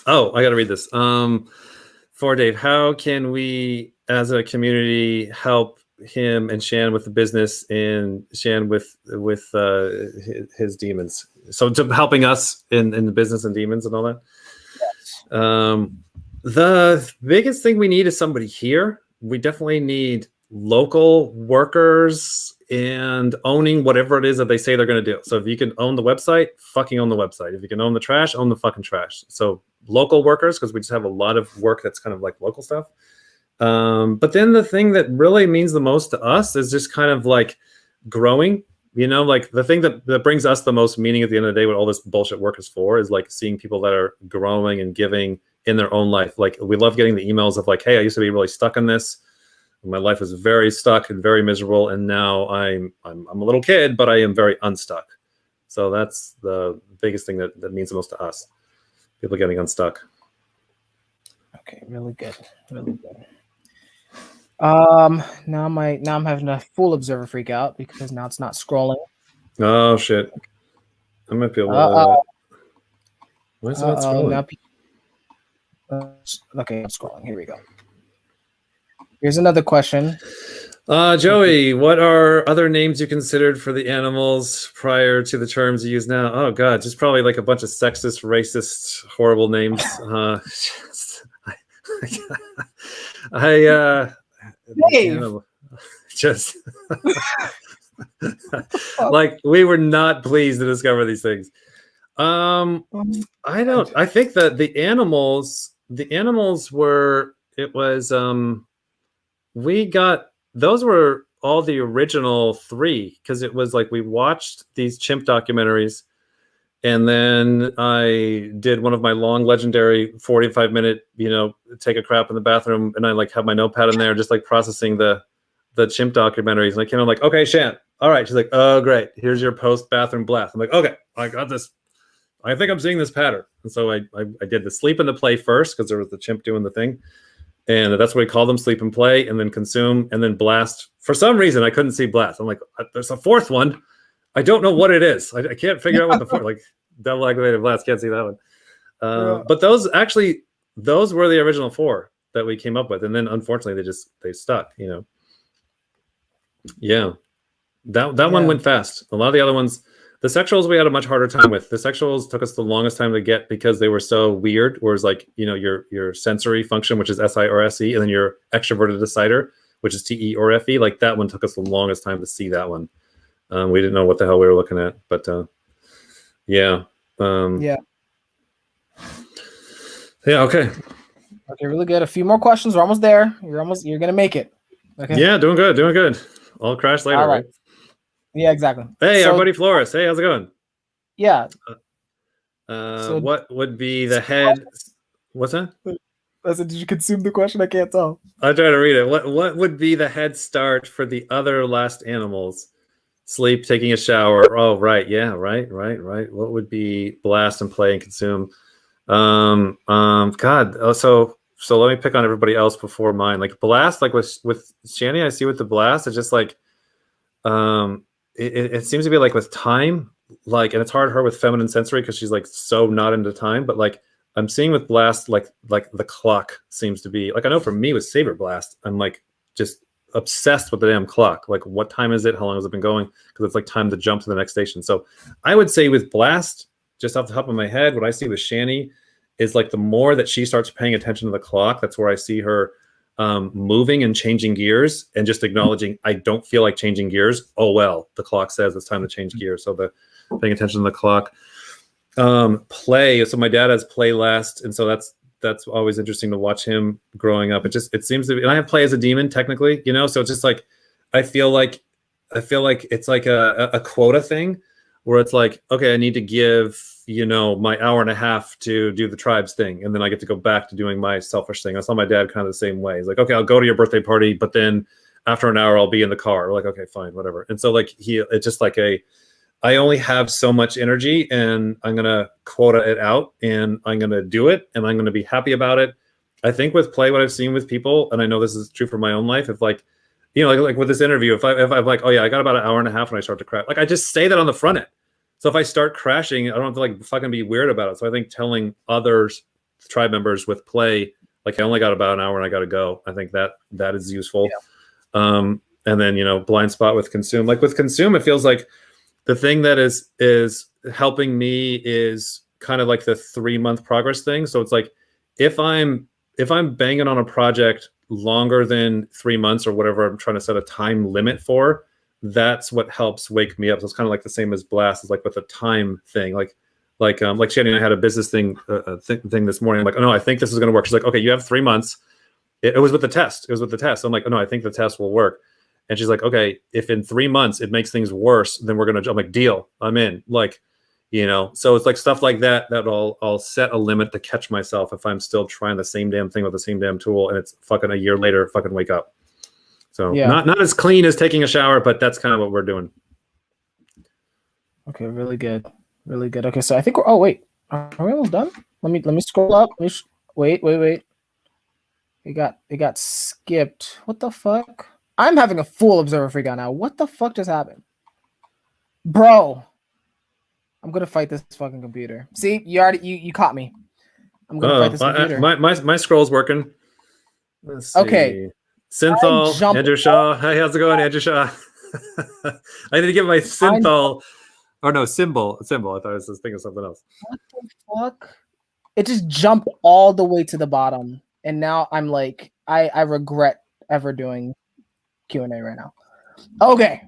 Oh, I got to read this. For Dave, how can we, as a community, help him and Shan with the business and Shan with his demons? So to helping us in the business and demons and all that. Yes. The biggest thing we need is somebody here. We definitely need local workers and owning whatever it is that they say they're going to do. So if you can own the website, fucking own the website. If you can own the trash, own the fucking trash. So local workers, because we just have a lot of work that's kind of like local stuff. But then the thing that really means the most to us is just kind of like growing, like the thing that brings us the most meaning at the end of the day, what all this bullshit work is for, is like seeing people that are growing and giving in their own life. Like we love getting the emails of like, hey, I used to be really stuck in this. My life was very stuck and very miserable, and now I'm a little kid, but I am very unstuck. So that's the biggest thing that means the most to us. People getting unstuck. Okay, really good, really good. Now I'm having a full observer freak out because now it's not scrolling. Oh shit! I might be able to. Why is it not scrolling? Okay, I'm scrolling. Here we go. Here's another question. Joey, what are other names you considered for the animals prior to the terms you use now? Oh God, just probably like a bunch of sexist, racist, horrible names. Dave. Just like we were not pleased to discover these things. I think that the animals were, it was, we got, those were all the original 3, because it was like we watched these chimp documentaries, and then I did one of my long legendary 45-minute, take a crap in the bathroom, and I like have my notepad in there just like processing the chimp documentaries. And I came in like, okay, Shan, all right. She's like, oh great, here's your post bathroom blast. I'm like, okay, I got this. I think I'm seeing this pattern. And so I did the sleep and the play first, because there was the chimp doing the thing. And that's what we call them, sleep and play, and then consume, and then blast. For some reason, I couldn't see blast. I'm like, there's a 4th one. I don't know what it is. I can't figure out what the 4th, like double activated blast. Can't see that one. But those were the original 4 that we came up with. And then unfortunately they stuck, Yeah. That one went fast. A lot of the other ones, the sexuals we had a much harder time with. The sexuals took us the longest time to get because they were so weird. Whereas like, your sensory function, which is SI or SE, and then your extroverted decider, which is TE or FE, like that one took us the longest time to see that one. We didn't know what the hell we were looking at, but yeah. Yeah, okay. Okay, really good. A few more questions. We're almost there. You're gonna make it. Okay. Yeah, doing good. I'll crash later, right? Yeah, exactly. Hey, our buddy Flores. Hey, how's it going? Yeah. What would be the head? What's that? I said, did you consume the question? I can't tell. I'll try to read it. What would be the head start for the other last animals? Sleep, taking a shower. Oh, right. Yeah, right. What would be blast and play and consume? God. So let me pick on everybody else before mine. Like blast, like with Shani, I see with the blast, it's just like, it seems to be like with time, like, and it's hard her with feminine sensory because she's like so not into time, but like I'm seeing with blast, like the clock seems to be like, I know for me with saber blast, I'm like just obsessed with the damn clock. Like what time is it? How long has it been going? Because it's like time to jump to the next station. So I would say with blast, just off the top of my head, what I see with Shani is like the more that she starts paying attention to the clock, that's where I see her moving and changing gears and just acknowledging, I don't feel like changing gears. Oh, well, the clock says it's time to change gears. So the paying attention to the clock. Play. So my dad has play last. And so that's always interesting to watch him growing up. It seems to be, and I have play as a demon technically, so it's just like, I feel like it's like a quota thing where it's like, okay, I need to give, my hour and a half to do the tribes thing. And then I get to go back to doing my selfish thing. I saw my dad kind of the same way. He's like, okay, I'll go to your birthday party, but then after an hour, I'll be in the car. We're like, okay, fine, whatever. And so like it's just like I only have so much energy and I'm going to quota it out and I'm going to do it and I'm going to be happy about it. I think with play, what I've seen with people, and I know this is true for my own life, if like, like with this interview, if I'm like, oh yeah, I got about an hour and a half when I start to crash, like I just say that on the front end. So if I start crashing, I don't have to like fucking be weird about it. So I think telling others, tribe members with play, like I only got about an hour and I got to go. I think that is useful. Yeah. And then, blind spot with consume, like with consume, it feels like the thing that is helping me is kind of like the 3-month progress thing. So it's like, if I'm banging on a project longer than 3 months or whatever I'm trying to set a time limit for, that's what helps wake me up. So it's kind of like the same as blast, is like with a time thing, like Shannon and I had a business thing this morning. I'm like, oh no, I think this is going to work. She's like, okay, you have 3 months. It was with the test. So I'm like, oh no, I think the test will work. And she's like, okay, if in 3 months it makes things worse, then we're going to, I'm like, deal, I'm in. Like, so it's like stuff like that I'll set a limit to catch myself if I'm still trying the same damn thing with the same damn tool and it's fucking a year later, fucking wake up. So yeah. Not as clean as taking a shower, but that's kind of what we're doing. Okay, really good. Really good. Okay, so I think we're, oh wait, are we almost done? Let me scroll up. Wait. It got skipped. What the fuck? I'm having a full observer freak out now. What the fuck just happened? Bro. I'm gonna fight this fucking computer. See, you caught me. I'm gonna fight this computer. My scroll's working. Let's see. Okay. Synthol, Andrew Shaw. Hey, how's it going, Andrew Shaw? I need to get my synthol, or no, symbol. I thought I was just thinking of something else. What the fuck? It just jumped all the way to the bottom, and now I'm like, I regret ever doing Q&A right now. Okay.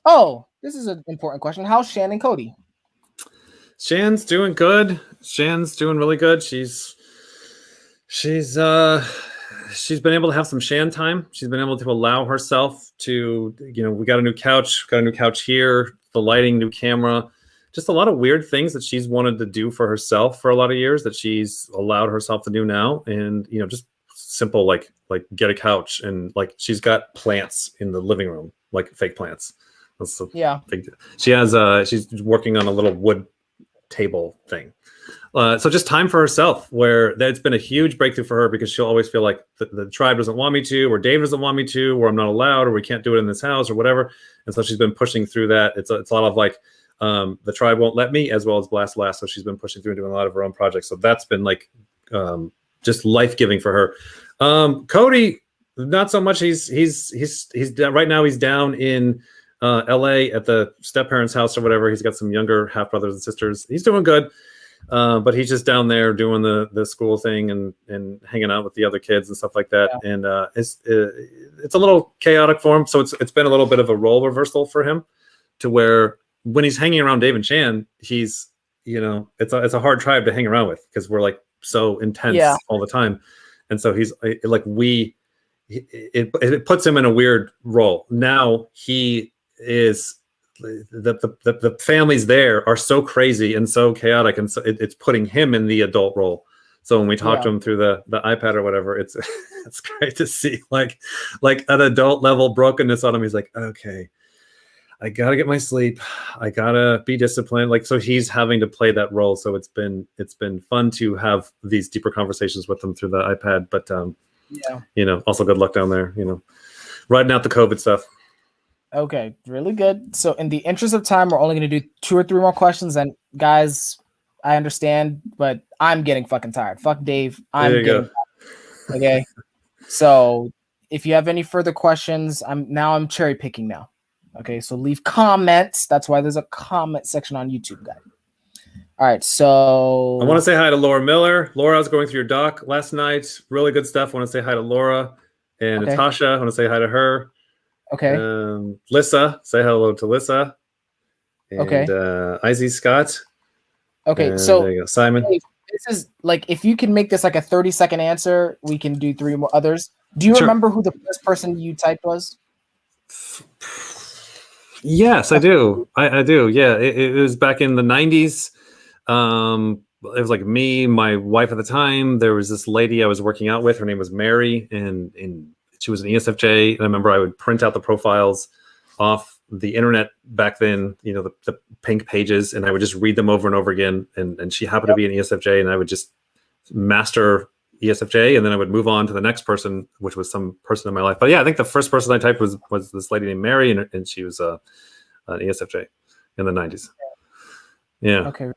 Oh, this is an important question. How's Shan and Cody? Shan's doing good. Shan's doing really good. She's been able to have some Shan time. She's been able to allow herself to, we got a new couch here, the lighting, new camera, just a lot of weird things that she's wanted to do for herself for a lot of years that she's allowed herself to do now. And, just simple, like get a couch, and like, she's got plants in the living room, like fake plants. She has, she's working on a little wood table thing. So just time for herself, where that's been a huge breakthrough for her, because she'll always feel like the tribe doesn't want me to, or Dave doesn't want me to, or I'm not allowed, or we can't do it in this house, or whatever. And so she's been pushing through that. It's a lot of like, the tribe won't let me, as well as Blast. So she's been pushing through and doing a lot of her own projects. So that's been like just life-giving for her. Cody, not so much. He's right now he's down in LA at the step-parents' house or whatever. He's got some younger half-brothers and sisters. He's doing good. But he's just down there doing the school thing and hanging out with the other kids and stuff like that. Yeah. And it's a little chaotic for him. So it's been a little bit of a role reversal for him, to where when he's hanging around Dave and Shan, he's, it's a hard tribe to hang around with, because we're like so intense all the time. And so he's like, it puts him in a weird role. Now he is, the families there are so crazy and so chaotic, and so it's putting him in the adult role. So when we talk to him through the iPad or whatever, it's great to see like an adult level brokenness on him. He's like, okay, I gotta get my sleep, I gotta be disciplined. Like, so he's having to play that role. So it's been fun to have these deeper conversations with him through the iPad. But also good luck down there, riding out the COVID stuff. Okay, really good. So in the interest of time, we're only going to do 2 or 3 more questions. And guys, I understand, but I'm getting fucking tired. Fuck Dave. I'm getting tired. Okay. So if you have any further questions, I'm cherry picking now. Okay. So leave comments. That's why there's a comment section on YouTube, guys. All right. So I want to say hi to Laura Miller. Laura, I was going through your doc last night. Really good stuff. I want to say hi to Laura and Natasha. I want to say hi to her. Okay. Lissa, say hello to Lissa. And, Izzy Scott. Okay, and so there you go. Simon. This is like, if you can make this like a 30-second answer, we can do 3 more others. Do you remember who the first person you typed was? Yes, I do. I do. Yeah, it was back in the 90s. It was like me, my wife at the time. There was this lady I was working out with. Her name was Mary, and she was an ESFJ. And I remember I would print out the profiles off the internet back then, the pink pages, and I would just read them over and over again. And she happened to be an ESFJ, and I would just master ESFJ, and then I would move on to the next person, which was some person in my life. But yeah, I think the first person I typed was this lady named Mary, and she was an ESFJ in the 90s. Yeah. Okay.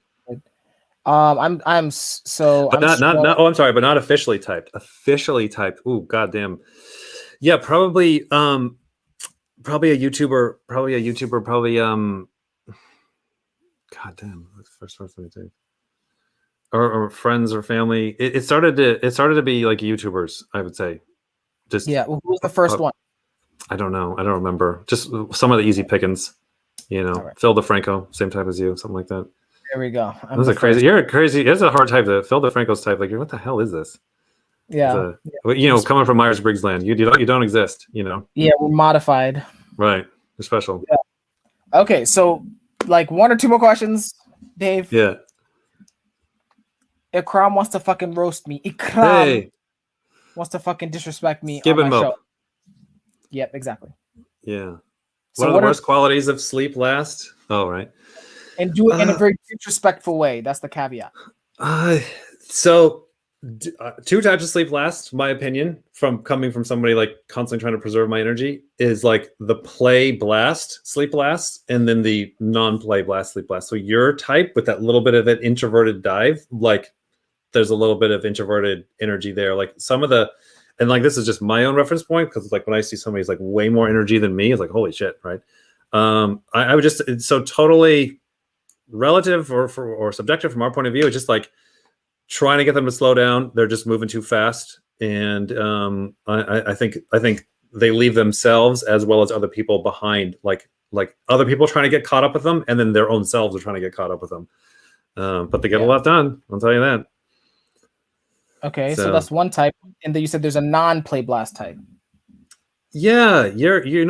I'm so. But I'm not. Oh, I'm sorry, but not officially typed. Officially typed. Ooh, goddamn. Yeah, probably a YouTuber. Goddamn, that's the first person I typed. Or friends or family. It started to be like YouTubers, I would say. Just who was the first one? I don't know. I don't remember. Just some of the easy pickings. Right. Phil DeFranco, same type as you, something like that. There we go. That's a crazy. You're a crazy. It's a hard type. Phil DeFranco's type. Like, what the hell is this? Yeah. Coming from Myers-Briggs land, you don't exist. Yeah, we're modified. Right. You're special. Yeah. Okay, so like 1 or 2 more questions, Dave. Yeah. Ikram wants to fucking roast me. Ikram wants to fucking disrespect me on my show. Yep, exactly. Yeah. So what are the worst qualities of sleep last? Oh, right. And do it in a very disrespectful way. That's the caveat. So 2 types of sleep last, my opinion, from coming from somebody like constantly trying to preserve my energy, is like the play blast sleep last, and then the non-play blast sleep last. So your type with that little bit of an introverted dive, like there's a little bit of introverted energy there. Like some of the, and like this is just my own reference point because like when I see somebody's like way more energy than me, it's like holy shit, right? I would just it's so totally relative or subjective from our point of view. It's just like trying to get them to slow down. They're just moving too fast, and I think they leave themselves as well as other people behind. Like other people trying to get caught up with them, and then their own selves are trying to get caught up with them. But they get a lot done. I'll tell you that. Okay, so that's one type, and then you said there's a non-play blast type. Yeah,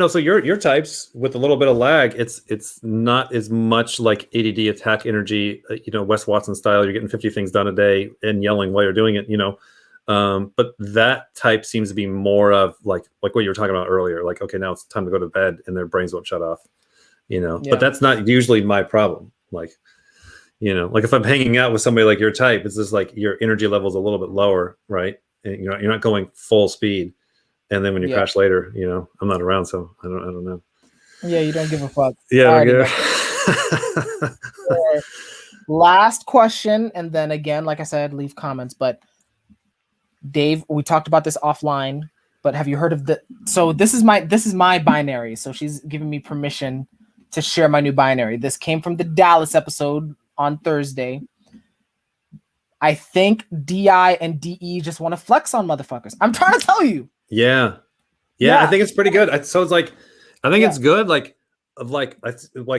so your types with a little bit of lag, it's not as much like ADD attack energy, Wes Watson style. You're getting 50 things done a day and yelling while you're doing it, but that type seems to be more of like what you were talking about earlier. Like, okay, now it's time to go to bed, and their brains won't shut off, But that's not usually my problem. Like if I'm hanging out with somebody like your type, it's just like your energy level is a little bit lower, right? And you're not going full speed. And then when you crash later, I'm not around, so I don't know. Yeah, you don't give a fuck. Yeah, Last question, and then again, like I said, leave comments. But Dave, we talked about this offline. But have you heard of So this is my binary. So she's giving me permission to share my new binary. This came from the Dallas episode on Thursday. I think DI and DE just want to flex on motherfuckers. I'm trying to tell you. Yeah. I think it's pretty good. So it's like, I think it's good. Like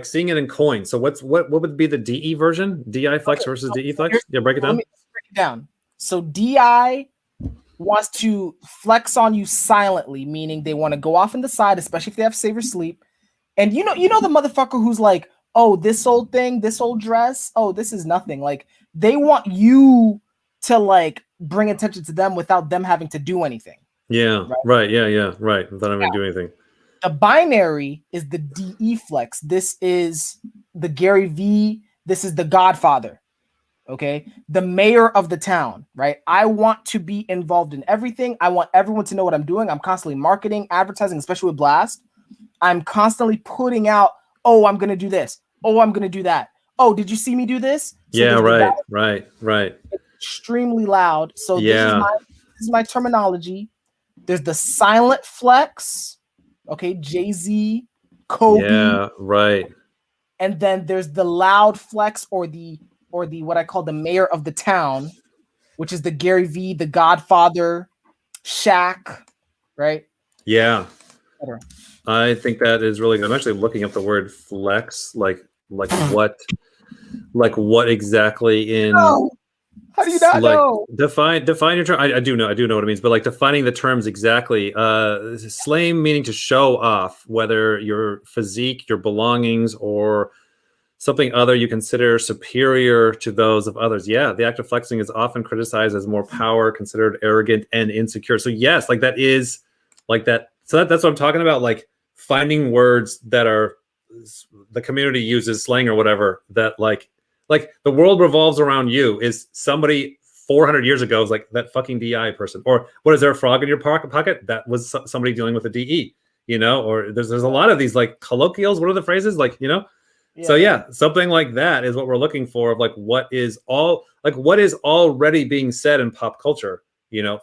seeing it in coins. So what would be the DE version? DI flex versus DE flex? Yeah, break it down. Let me break it down. So DI wants to flex on you silently, meaning they want to go off in the side, especially if they have Savor Sleep. And you know the motherfucker who's like, oh, this old thing, this old dress, oh, this is nothing. Like they want you to like bring attention to them without them having to do anything. Yeah, right. Yeah, right. Without having to do anything. The binary is the DE flex. This is the Gary V. This is the Godfather. Okay. The mayor of the town, right? I want to be involved in everything. I want everyone to know what I'm doing. I'm constantly marketing, advertising, especially with Blast. I'm constantly putting out, oh, I'm going to do this. Oh, I'm going to do that. Oh, did you see me do this? So right. It's extremely loud. So this is my terminology. There's the silent flex, okay, Jay-Z, Kobe. Yeah, right. And then there's the loud flex or the what I call the mayor of the town, which is the Gary V, the Godfather, Shaq, right? Yeah. I think that is really good. I'm actually looking up the word flex, like what exactly in How do you not know? Define your term. I do know what it means, but like defining the terms exactly. Slang meaning to show off, whether your physique, your belongings, or something other you consider superior to those of others. Yeah, the act of flexing is often criticized as more power, considered arrogant and insecure. So yes, like that is like that. So that's what I'm talking about. Like finding words that are the community uses slang or whatever that like the world revolves around you is somebody 400 years ago is like that fucking DI person, or what is there a frog in your pocket? That was somebody dealing with a DE, or there's a lot of these like colloquials. What are the phrases like, something like that is what we're looking for of like, what is already being said in pop culture,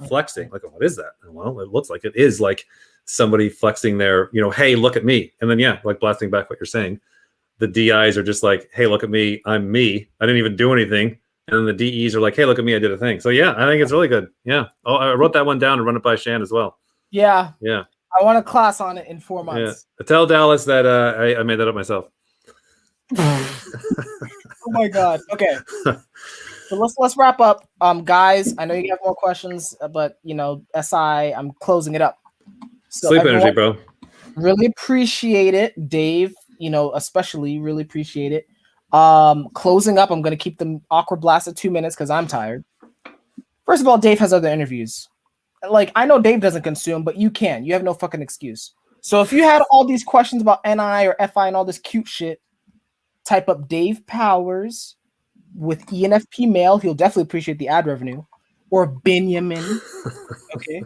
flexing. Like, what is that? Well, it looks like it is like somebody flexing their, hey, look at me. And then, like blasting back what you're saying. The DIs are just like, hey, look at me. I'm me. I didn't even do anything. And then the DEs are like, hey, look at me. I did a thing. So, yeah, I think it's really good. Yeah. Oh, I wrote that one down and run it by Shan as well. Yeah. Yeah. I want a class on it in 4 months. Yeah. Tell Dallas that I made that up myself. Oh, my God. Okay. So let's wrap up. Guys, I know you have more questions, but, SI, I'm closing it up. So sleep energy, bro. Really appreciate it. Dave, especially really appreciate it. Closing up, I'm going to keep the awkward blast at 2 minutes because I'm tired. First of all, Dave has other interviews. Like, I know Dave doesn't consume, but you can. You have no fucking excuse. So if you had all these questions about NI or FI and all this cute shit, type up Dave Powers with ENFP mail. He'll definitely appreciate the ad revenue. Or Benjamin. Okay.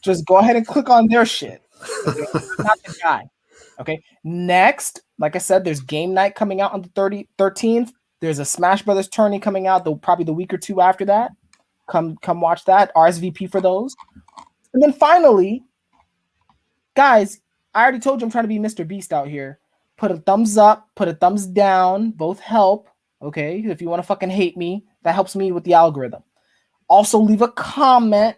Just go ahead and click on their shit. Okay? Not the guy. Okay. Next, like I said, there's game night coming out on the 13th. There's a Smash Brothers tourney coming out probably the week or two after that. Come watch that. RSVP for those. And then finally, guys, I already told you I'm trying to be Mr. Beast out here. Put a thumbs up, put a thumbs down. Both help. Okay. If you want to fucking hate me, that helps me with the algorithm. Also, leave a comment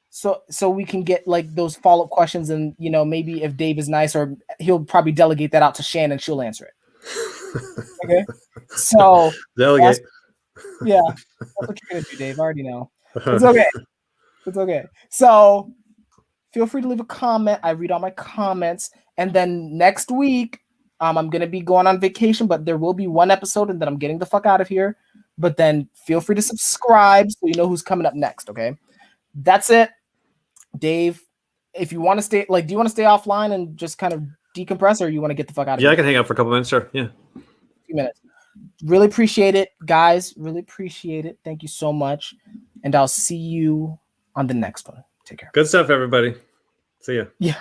so we can get like those follow-up questions, and maybe if Dave is nice, or he'll probably delegate that out to Shannon, she'll answer it. Okay. So delegate. Yeah, that's what you're gonna do, Dave. I already know. It's okay. It's okay. So feel free to leave a comment. I read all my comments, and then next week, I'm gonna be going on vacation, but there will be one episode, and then I'm getting the fuck out of here. But then feel free to subscribe so you know who's coming up next. Okay, that's it, Dave. If you want to stay, do you want to stay offline and just kind of decompress, or you want to get the fuck out of here? Yeah, I can hang out for a couple minutes. Sure. Yeah. A few minutes. Really appreciate it, guys. Really appreciate it. Thank you so much. And I'll see you on the next one. Take care. Good stuff, everybody. See ya. Yeah.